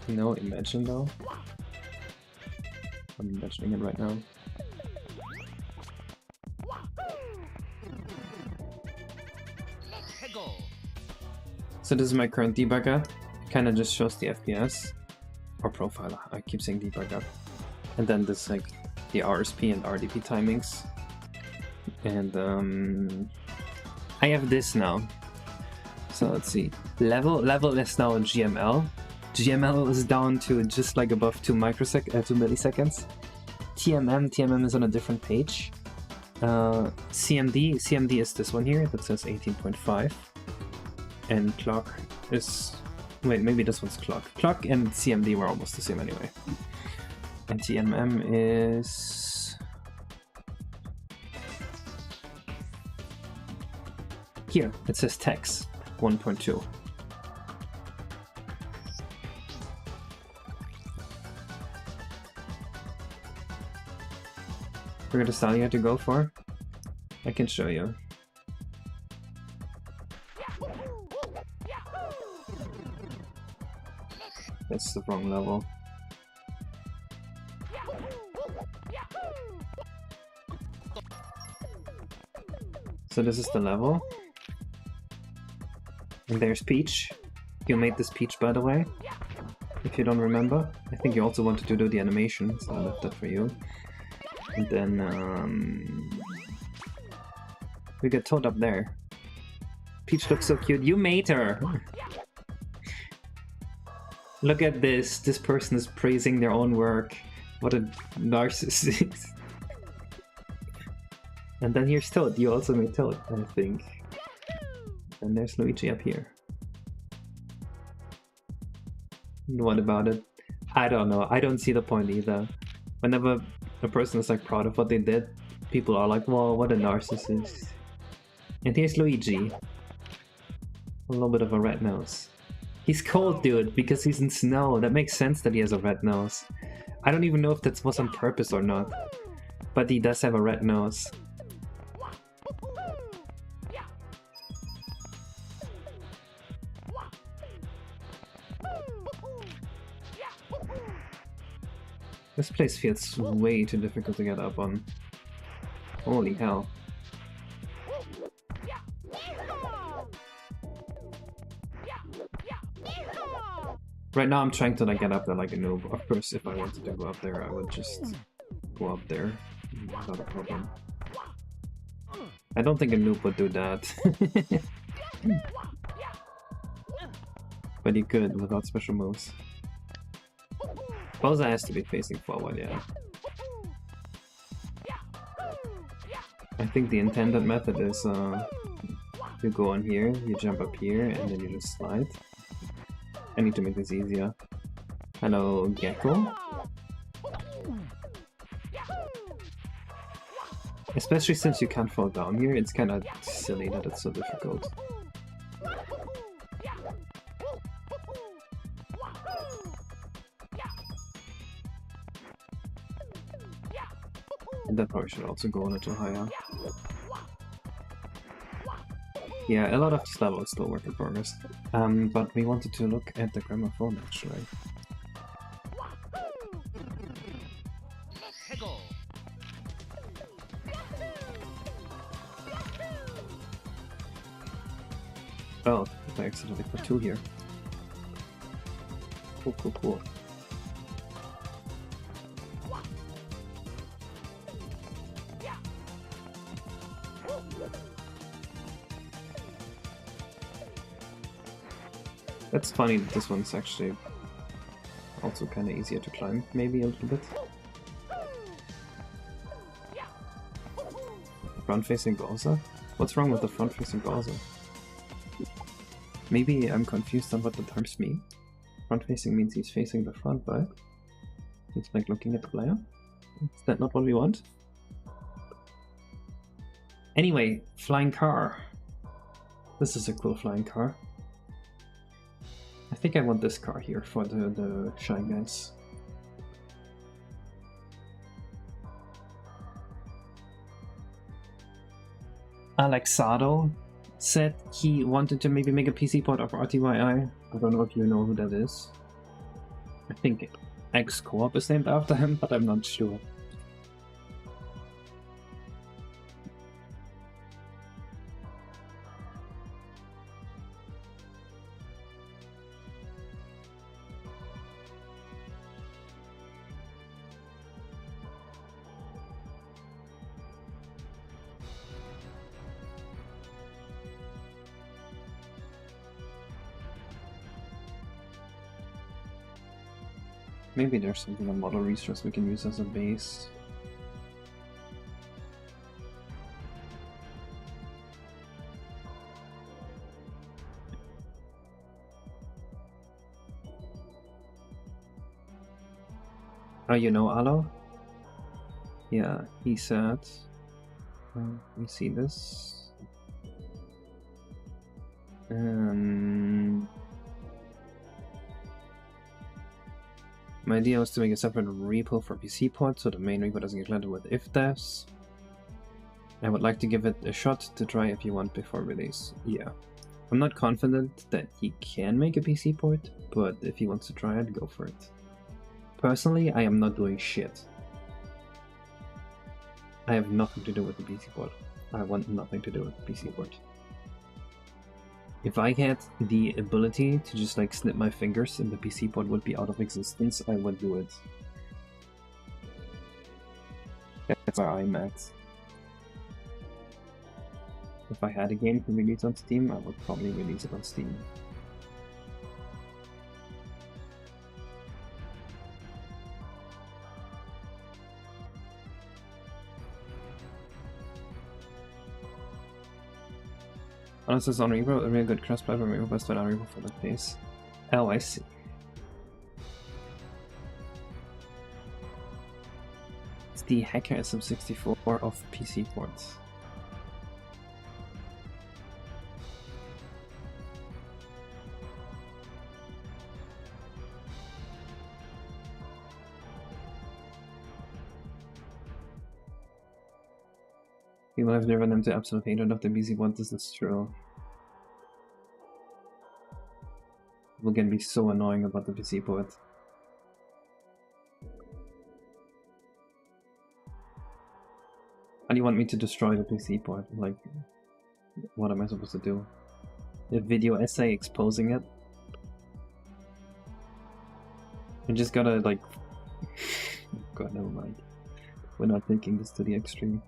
No, imagine though. I'm imagining it right now. So this is my current debugger. Kinda just shows the FPS. Or profiler, I keep saying debugger. And then this like the RSP and RDP timings. And I have this now. So let's see. Level is now in GML. GML is down to just like above 2 milliseconds. TMM is on a different page. CMD is this one here that says 18.5. And clock is... wait, maybe this one's clock. Clock and CMD were almost the same anyway. And TMM is... here, it says text 1.2. Forget the style you had to go for? I can show you. That's the wrong level. So this is the level. And there's Peach. You made this Peach, by the way. If you don't remember. I think you also wanted to do the animation, so I left that for you. And then, we get Toad up there. Peach looks so cute. You made her! Look at this. This person is praising their own work. What a narcissist. And then here's Toad. You also made Toad, I think. And there's Luigi up here. What about it? I don't know. I don't see the point either. Whenever a person is like proud of what they did, people are like, well, what a narcissist. And here's Luigi. A little bit of a red nose. He's cold, dude, because he's in snow. That makes sense that he has a red nose. I don't even know if that was on purpose or not. But he does have a red nose. This place feels way too difficult to get up on. Holy hell. Right now I'm trying to like get up there like a noob. Of course, if I wanted to go up there, I would just go up there without a problem. I don't think a noob would do that. But he could without special moves. Bowser has to be facing forward, yeah. I think the intended method is you go on here, you jump up here, and then you just slide. I need to make this easier. Hello, Gecko. Especially since you can't fall down here, it's kind of silly that it's so difficult. And that probably should also go a little higher. Yeah, a lot of this level is still work in progress. But we wanted to look at the gramophone actually. Oh, I accidentally put 2 here. Cool, cool, cool. That's funny that this one's actually also kind of easier to climb, maybe a little bit. Front-facing Bowser? What's wrong with the front-facing Bowser? Maybe I'm confused on what the terms mean. Front-facing means he's facing the front, right? It's like looking at the player? Is that not what we want? Anyway, flying car. This is a cool flying car. I think I want this car here for the Shy Guys. Alexado said he wanted to maybe make a PC port of RTYI. I don't know if you know who that is. I think X-Co-op is named after him, but I'm not sure. Maybe there's something on Model Resource we can use as a base. Oh, you know Alo? Yeah, he said... let me see this. My idea was to make a separate repo for PC port, so the main repo doesn't get cluttered with if-defs. I would like to give it a shot to try if you want before release. Yeah. I'm not confident that he can make a PC port, but if he wants to try it, go for it. Personally, I am not doing shit. I have nothing to do with the PC port. I want nothing to do with the PC port. If I had the ability to just like snip my fingers and the PC port would be out of existence, I would do it. That's where I'm at. If I had a game to release on Steam, I would probably release it on Steam. Unless it's on Repo, a real good cross-platform Repo best on Repo for the face. Oh, I see. It's the Hacker SM64 of PC ports. People have driven them to absolute hatred of the PC port, this is true. People can be so annoying about the PC port. How do you want me to destroy the PC port? Like, what am I supposed to do? A video essay exposing it? I just gotta like... God, never mind. We're not taking this to the extreme.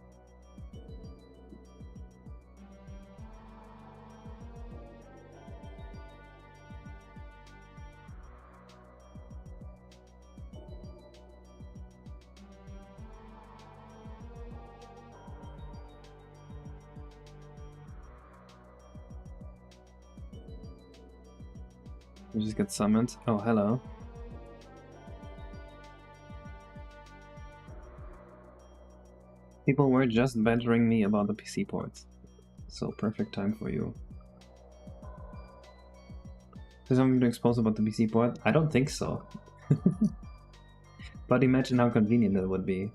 We just got summoned. Oh, hello. People were just badgering me about the PC ports. So perfect time for you. Is there something to expose about the PC port? I don't think so. But imagine how convenient it would be.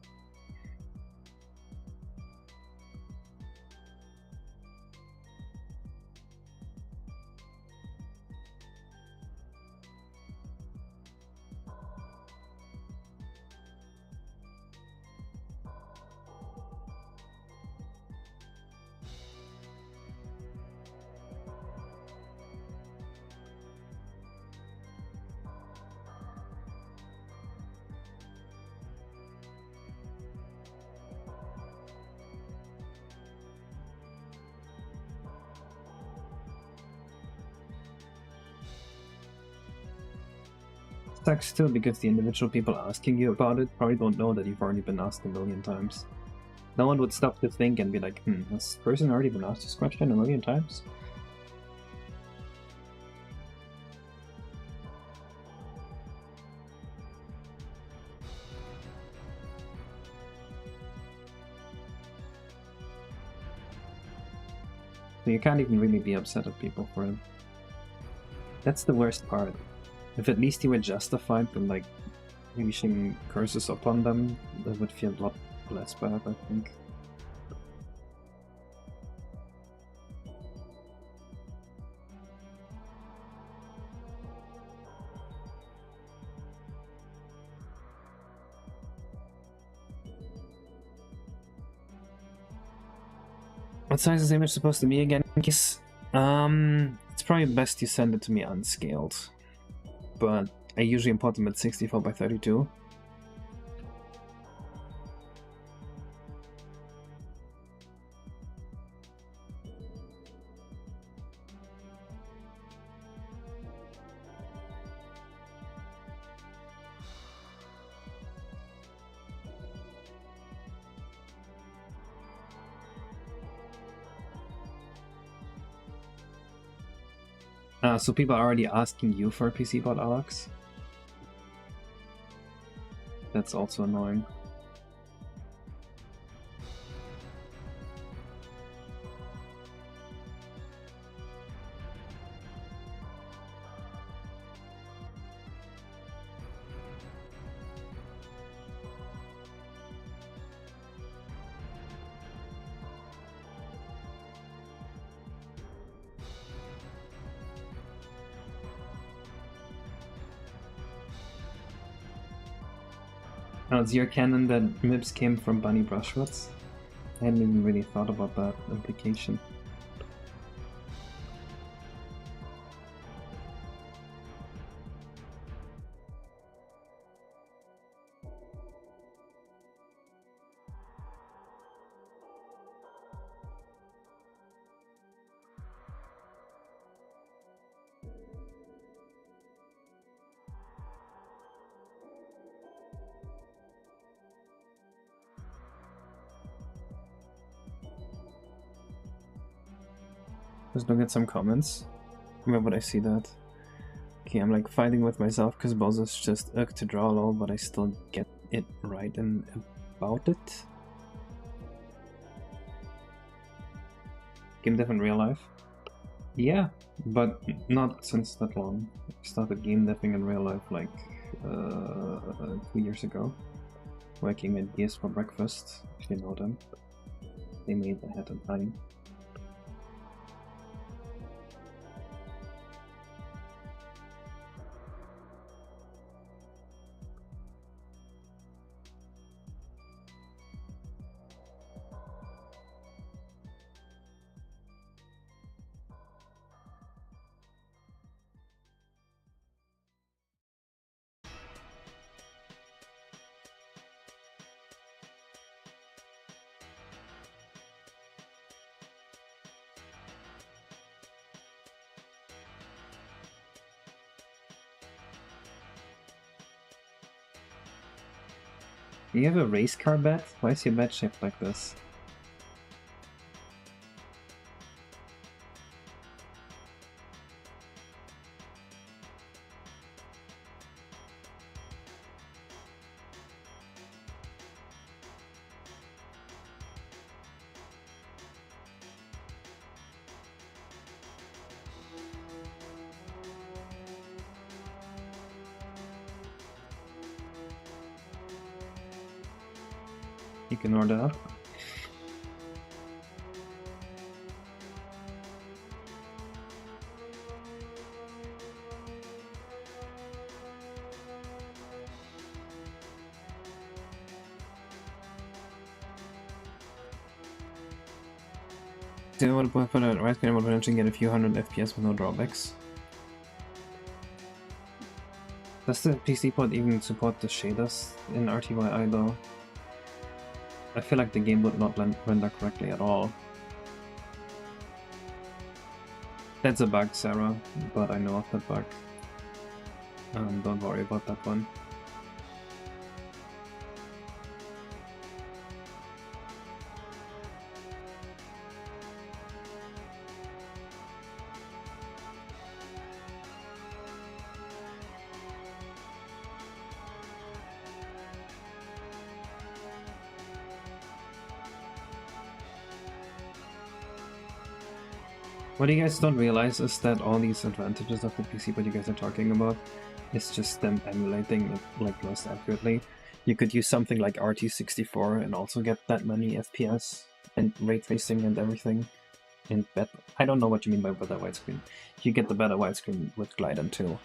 Sucks too, because the individual people asking you about it probably don't know that you've already been asked a million times. No one would stop to think and be like, has this person already been asked this question a million times? So you can't even really be upset at people for it. That's the worst part. If at least you were justified in like unleashing curses upon them, that would feel a lot less bad, I think. What size is the image supposed to be again, Kiss? It's probably best you send it to me unscaled. But I usually import them at 64 by 32. So people are already asking you for a PC bot, Alex? That's also annoying. Oh, it's your canon that MIBs came from Bunny Brushwoods? I hadn't even really thought about that implication. Let's look at some comments. Where would I see that? Okay, I'm like fighting with myself because Bowser's just to draw lol, but I still get it right and about it. Game dev in real life? Yeah, but not since that long. I started game deving in real life like 2 years ago. Working at Gears for Breakfast, if you know them. They made the head and honey. Do you have a race car bat? Why is your bat shaped like this? Ignore that. Do you want to put a right screen mode and get a few hundred FPS with no drawbacks? Does the PC port even support the shaders in RTYI though? I feel like the game would not render correctly at all. That's a bug, Sarah, but I know of that bug. Don't worry about that one. What you guys don't realize is that all these advantages of the PC what you guys are talking about is just them emulating it like most accurately. You could use something like RT64 and also get that many FPS and ray tracing and everything. And I don't know what you mean by better widescreen. You get the better widescreen with Gliden too.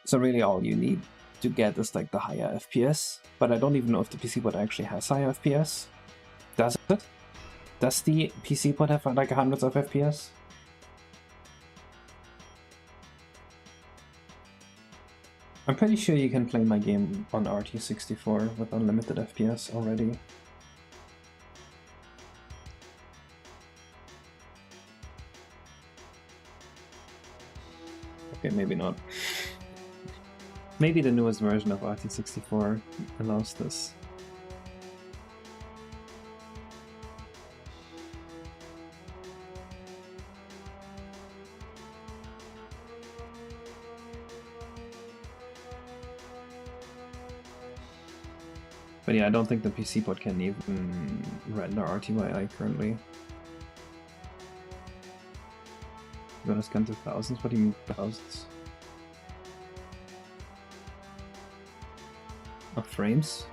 So really all you need to get is like the higher FPS, but I don't even know if the PC port actually has higher FPS. Does it? Does the PC port have like hundreds of FPS? I'm pretty sure you can play my game on RT64 with unlimited FPS already. Okay, maybe not. Maybe the newest version of RT64 allows this. But yeah, I don't think the PC port can even render RTYI currently. You're gonna scan to thousands? What do you mean thousands? Of frames?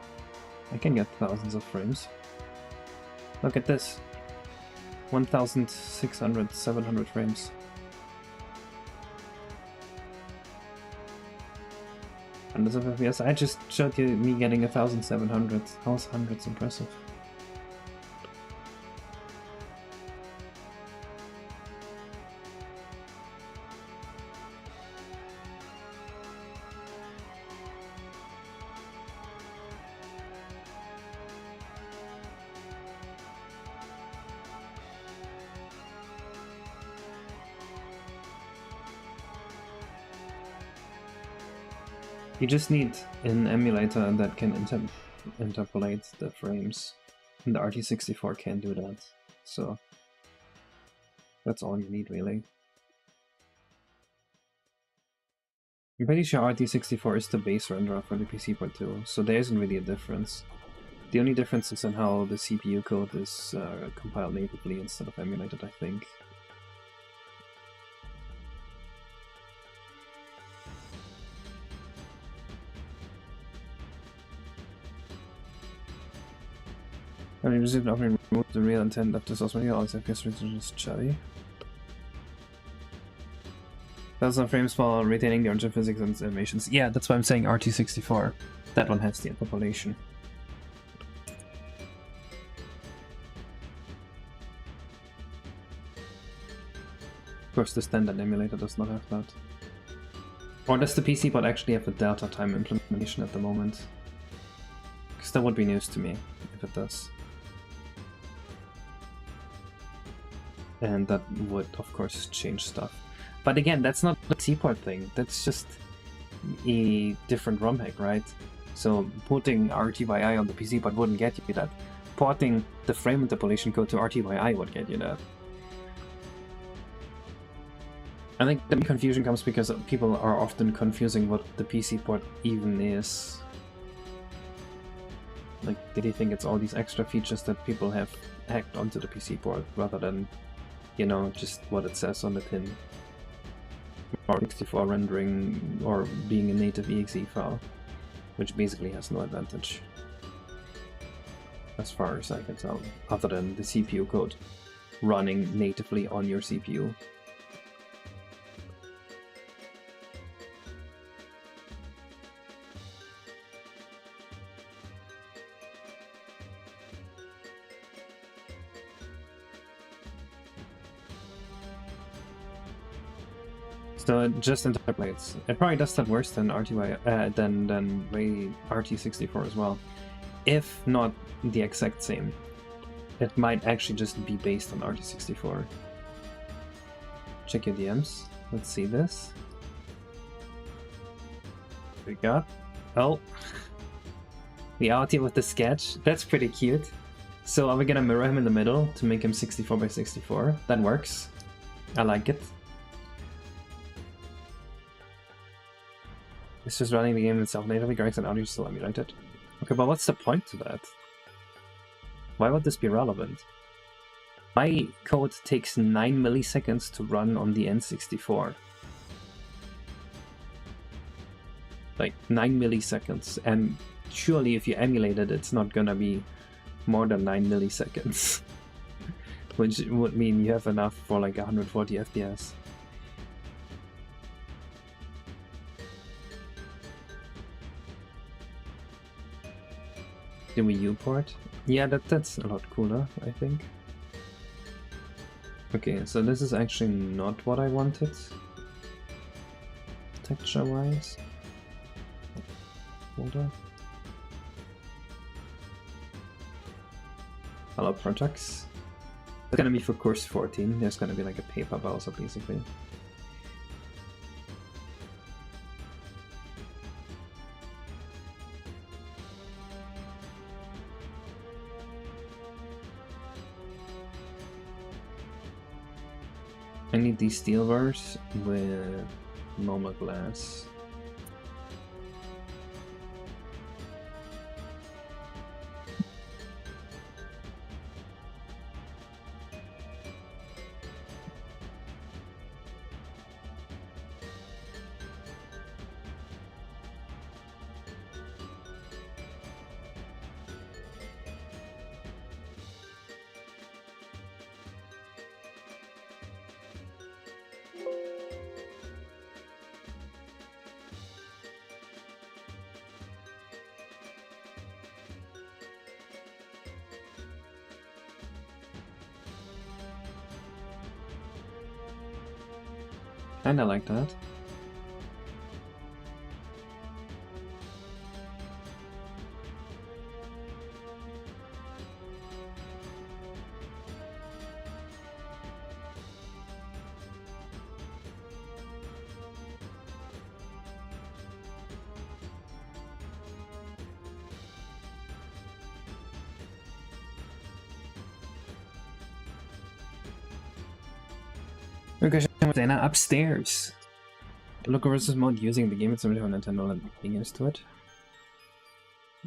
I can get thousands of frames. Look at this. 1,600, 700 frames. Hundreds of FPS. I just showed you me getting 1,700. How is hundreds impressive? You just need an emulator that can interpolate the frames, and the RT64 can't do that, so that's all you need really. I'm pretty sure RT64 is the base renderer for the PC port too, so there isn't really a difference. The only difference is in how the CPU code is compiled natively instead of emulated, I think. When you receive an offering, remove the real intent of the source material, all FPS is chatty. 1,000 frames while retaining the origin physics and animations. Yeah, that's why I'm saying RT64. That one has the interpolation. Of course, the standard emulator does not have that. Or does the PC port actually have a delta time implementation at the moment? Because that would be news to me if it does. And that would, of course, change stuff. But again, that's not the PC port thing. That's just a different ROM hack, right? So putting RTYI on the PC port wouldn't get you that. Porting the frame interpolation code to RTYI would get you that. I think the confusion comes because people are often confusing what the PC port even is. Like, did he think it's all these extra features that people have hacked onto the PC port rather than, you know, just what it says on the tin? Or 64 rendering or being a native exe file, which basically has no advantage. as far as I can tell, other than the CPU code running natively on your CPU. So it just interpolates. It probably does that worse than RT64 as well. If not the exact same. It might actually just be based on RT64. Check your DMs. Let's see this. We got... Oh! The RT with the sketch. That's pretty cute. So are we gonna mirror him in the middle to make him 64 by 64? That works. I like it. It's just running the game itself natively, graphics and audio still emulated. Okay, but what's the point to that? Why would this be relevant? My code takes 9 milliseconds to run on the N64. Like 9 milliseconds, and surely if you emulate it, it's not gonna be more than 9 milliseconds. Which would mean you have enough for like 140 FPS. The Wii U port? Yeah, that's a lot cooler, I think. Okay, so this is actually not what I wanted, texture-wise. Hold on. Hello, projects. It's gonna be for course 14. There's gonna be like a paper browser, basically. I need these steel bars with normal glass. Kinda like that. Okay, Dana upstairs. Look versus mod using the game at somebody on Nintendo and being used to it.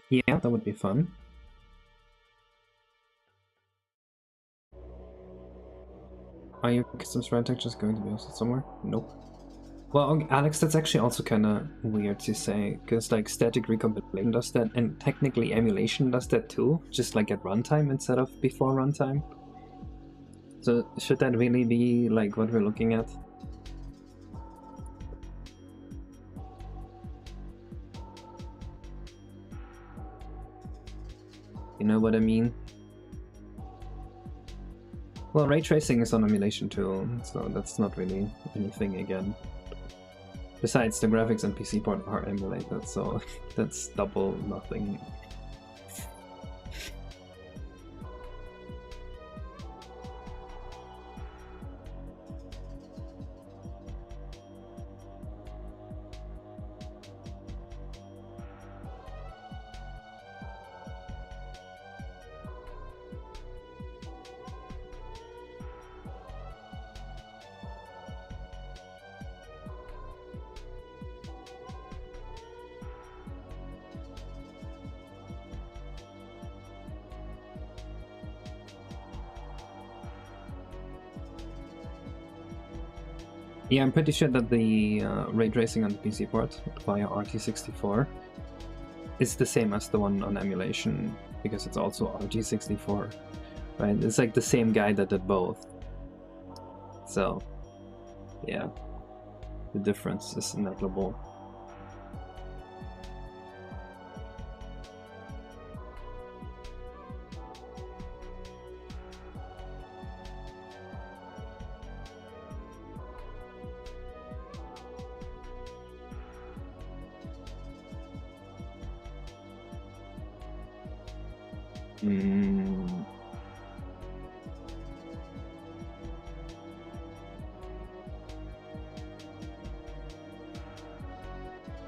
Yeah, that would be fun. Are your custom sprite textures going to be hosted somewhere? Nope. Well, Alex, that's actually also kind of weird to say, because like static recompilation does that, and technically emulation does that too, just like at runtime instead of before runtime. So should that really be like what we're looking at? You know what I mean? Well, ray tracing is on emulation too, so that's not really anything again. Besides, the graphics and PC port are emulated, so that's double nothing. Yeah, I'm pretty sure that the ray tracing on the PC port via RT64 is the same as the one on emulation because it's also RG64, right? It's like the same guy that did both. So, yeah, the difference is negligible.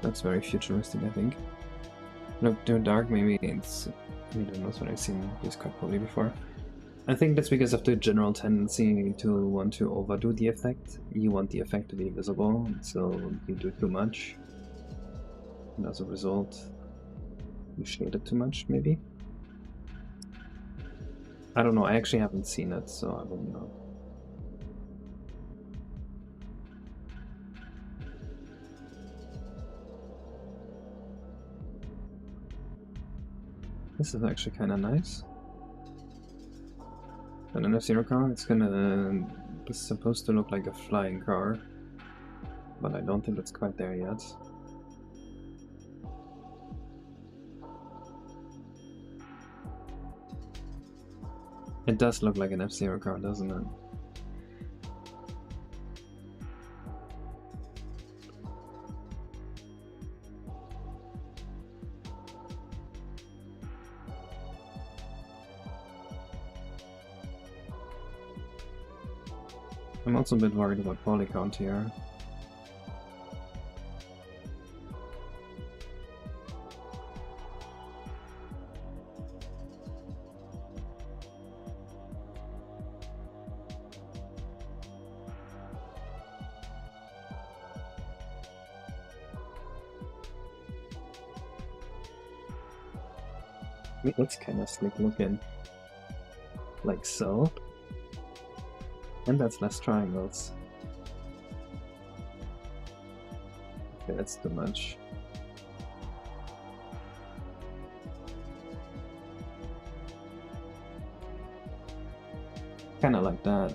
That's very futuristic, I think. Look, too dark, maybe it's... I don't know what I've seen this card probably before. I think that's because of the general tendency to want to overdo the effect. You want the effect to be visible, so you do too much. And as a result, you shade it too much, maybe? I don't know, I actually haven't seen it, so I wouldn't know. This is actually kind of nice. And an F-Zero car, it's supposed to look like a flying car, but I don't think it's quite there yet. It does look like an F-Zero car, doesn't it? I'm also a bit worried about poly count here. It looks kind of slick looking. Like so. And that's less triangles. Okay, that's too much. Kinda like that.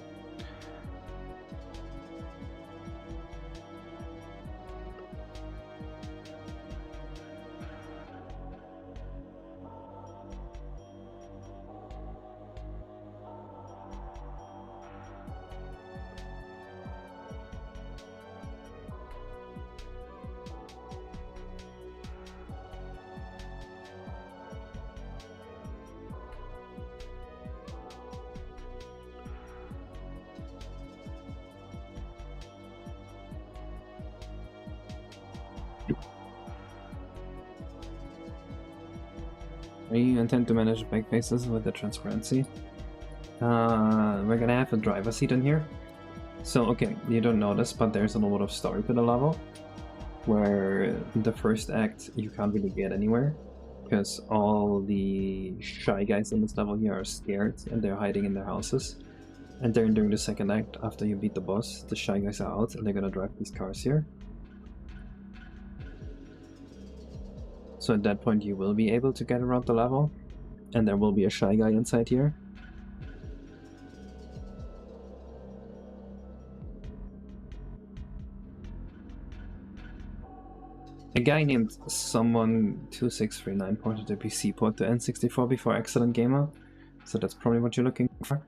We intend to manage back faces with the transparency. We're gonna have a driver seat in here. So, okay, you don't notice, but there's a lot of story to the level, where the first act you can't really get anywhere, because all the shy guys in this level here are scared and they're hiding in their houses. And then during the second act, after you beat the boss, the shy guys are out and they're gonna drive these cars here. So at that point you will be able to get around the level, and there will be a shy guy inside here. A guy named Someone2639 ported a PC port to N64 before Excellent Gamer, so that's probably what you're looking for.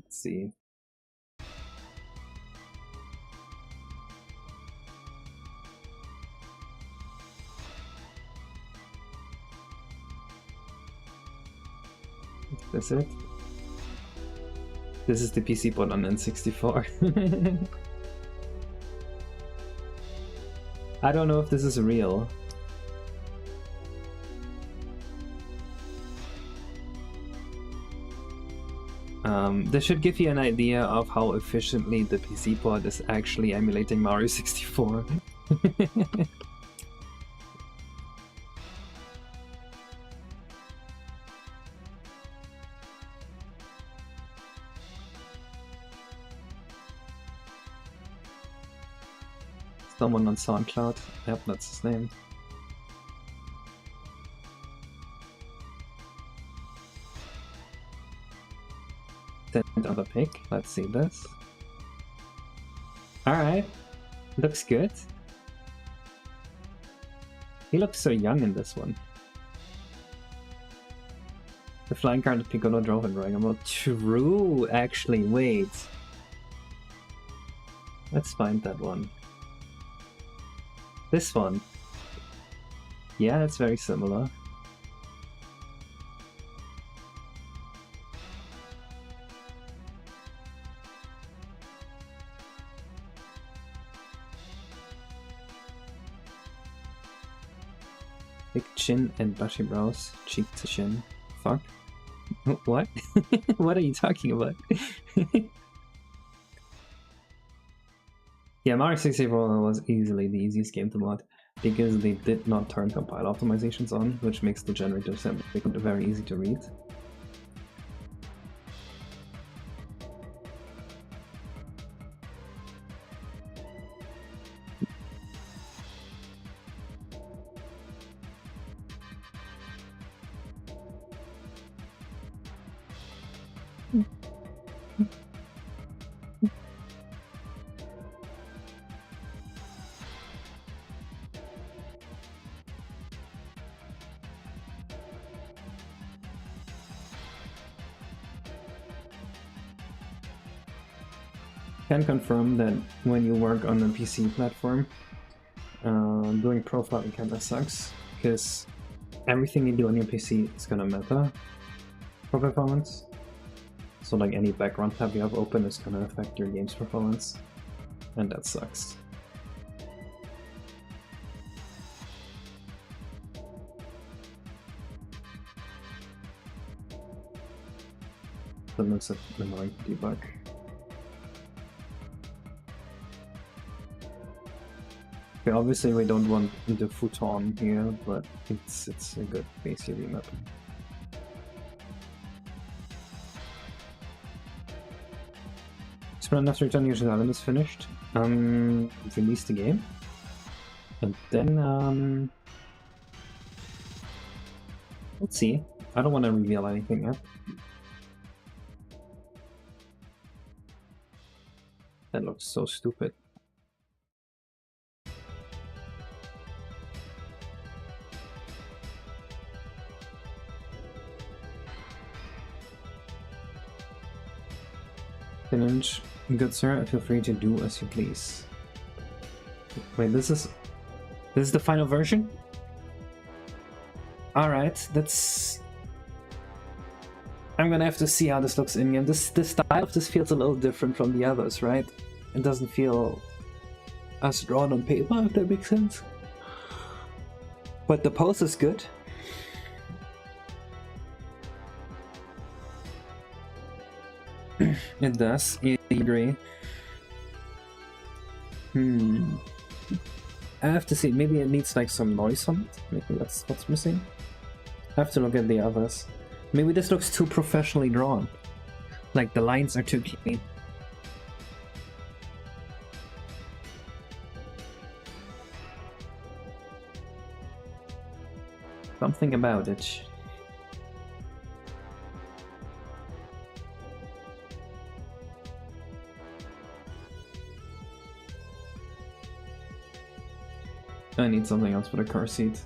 Let's see. Is this it? This is the PC port on N64. I don't know if this is real. This should give you an idea of how efficiently the PC port is actually emulating Mario 64. Someone on SoundCloud. Yep, that's his name. Another pick. Let's see this. Alright. Looks good. He looks so young in this one. The flying car that Piccolo drove in Dragon Ball. True, actually, wait. Let's find that one. This one. Yeah, it's very similar. Big chin and bushy brows, cheek to chin. Fuck. What? What are you talking about? Yeah, Mario 64 was easily the easiest game to mod because they did not turn compile optimizations on, which makes the generator assembly very easy to read. Can confirm that when you work on a PC platform, doing profiling kinda sucks, because everything you do on your PC is gonna matter for performance. So like any background tab you have open is gonna affect your game's performance, and that sucks. That makes it annoying to debug. Okay, obviously we don't want the futon here, but it's a good base UV map. Sprint after Return Yoshi's Island is finished. Release the game. And then let's see. I don't want to reveal anything yet. That looks so stupid. Inch. Good sir, feel free to do as you please. Wait, this is the final version? Alright, that's... I'm gonna have to see how this looks in game. The style of this feels a little different from the others, right? It doesn't feel as drawn on paper, if that makes sense. But the pose is good. It does, I agree. I have to see, maybe it needs like some noise on it. Maybe that's what's missing. I have to look at the others. Maybe this looks too professionally drawn. Like the lines are too clean. Something about it. I need something else for the car seat.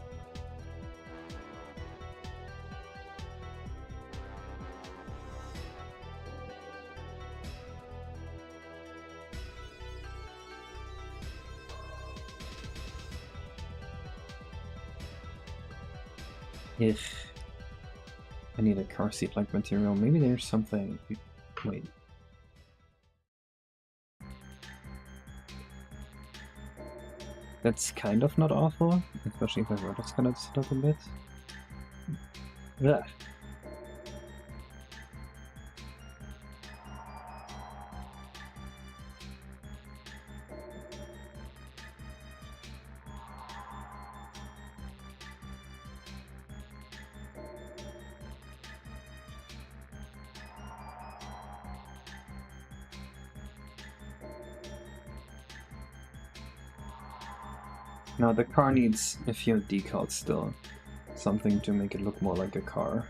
Ugh. I need a car seat like material. Maybe there's something. Wait. That's kind of not awful, especially if the vertex kind of set up a bit. Ugh. Now the car needs a few decals still. Something to make it look more like a car.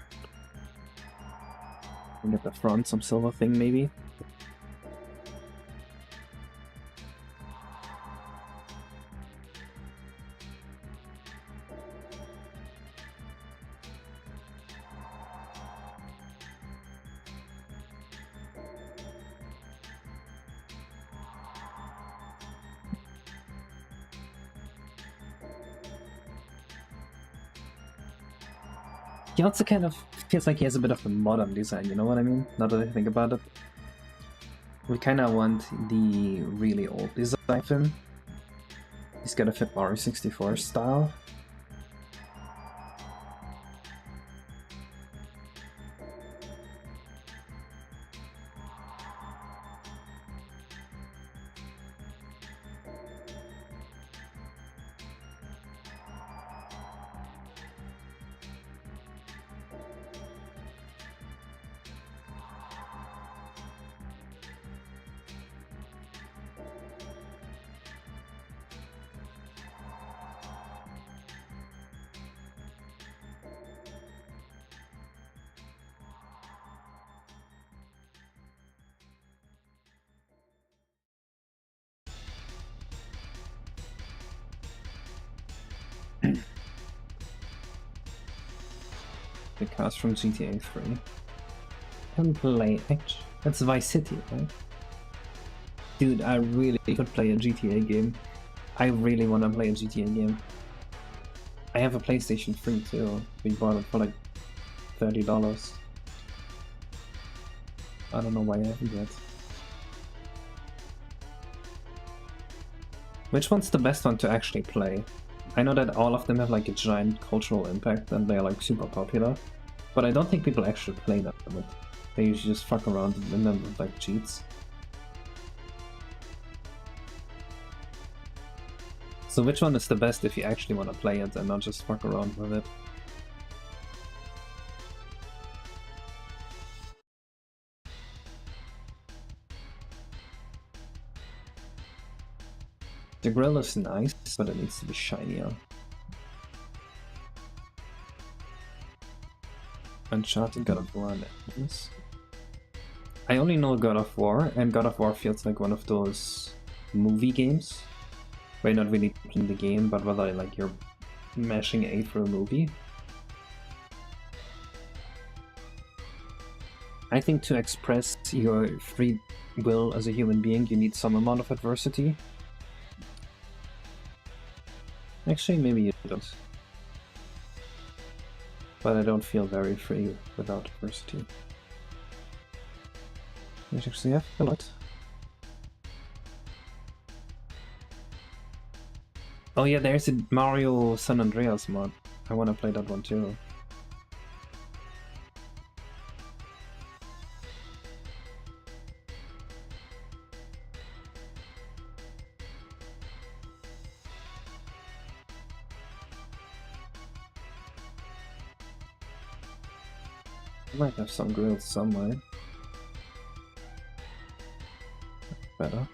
And at the front, some silver thing maybe. He also kind of feels like he has a bit of a modern design, you know what I mean? Now that I think about it. We kind of want the really old design of him. He's got a fit Mario 64 style. The cast from GTA 3. Can play that's Vice City, right? Dude, I really could play a GTA game. I really want to play a GTA game. I have a PlayStation 3 too. We bought it for like $30. I don't know why I haven't yet. Which one's the best one to actually play? I know that all of them have like a giant cultural impact and they're like super popular, but I don't think people actually play them. They usually just fuck around and win them with like cheats. So which one is the best if you actually want to play it and not just fuck around with it? The grill is nice, but it needs to be shinier. Uncharted, God of War, and Endless. I only know God of War, and God of War feels like one of those movie games where you're not really playing the game, but rather like you're mashing A through a movie. I think to express your free will as a human being, you need some amount of adversity. Actually, maybe you don't. But I don't feel very free without adversity. There's actually a lot. Oh yeah, there's a Mario San Andreas mod. I want to play that one too. I might have some grills somewhere. Better.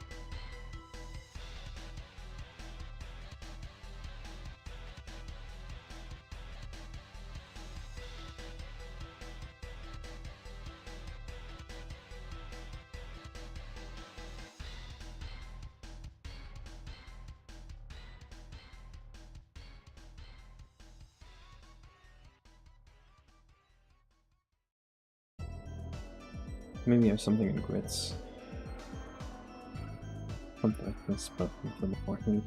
Maybe I have something in grits. Something like this, but with the more heat.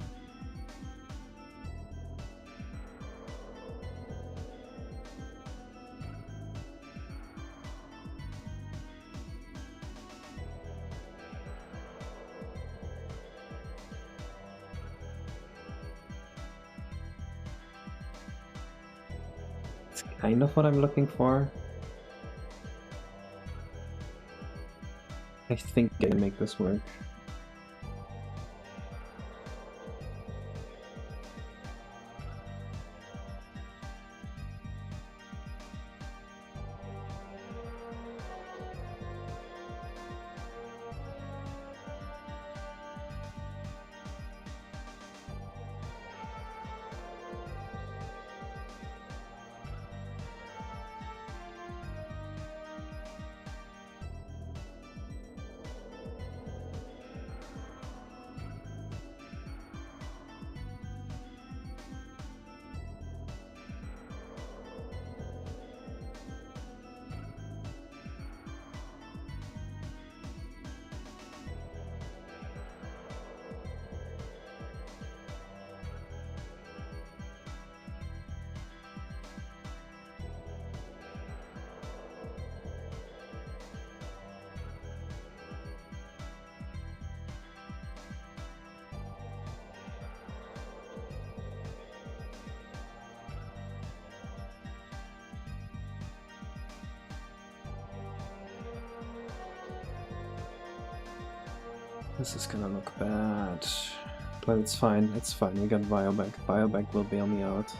It's kind of what I'm looking for. I think I can make this work. This is gonna look bad. But it's fine, it's fine. We got Vileback. Vileback will bail me out.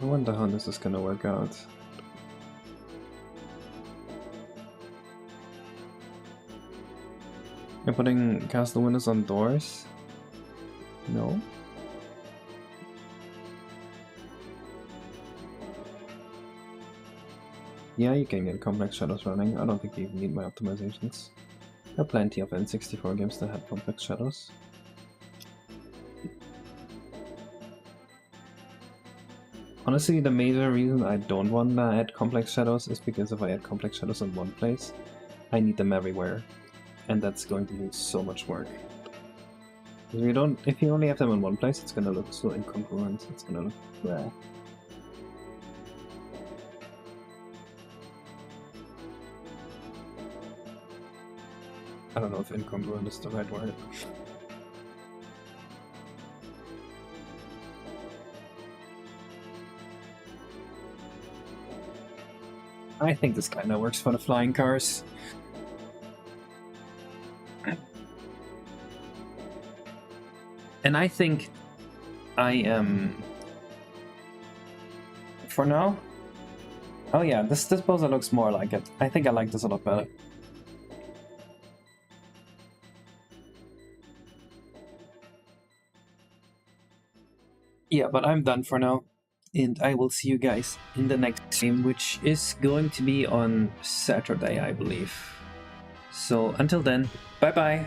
I wonder how this is gonna work out. You're putting castle windows on doors? No? Yeah, you can get Complex Shadows running. I don't think you even need my optimizations. There are plenty of N64 games that have Complex Shadows. Honestly, the major reason I don't want to add Complex Shadows is because if I add Complex Shadows in one place, I need them everywhere. And that's going to use so much work. If you only have them in one place, it's gonna look so incongruent. It's gonna look bleh. I don't know if incongruent is the right word. I think this kinda works for the flying cars. And I think I am... For now? Oh yeah, this poster looks more like it. I think I like this a lot better. Yeah, but I'm done for now. And I will see you guys in the next stream, which is going to be on Saturday, I believe. So until then, bye bye!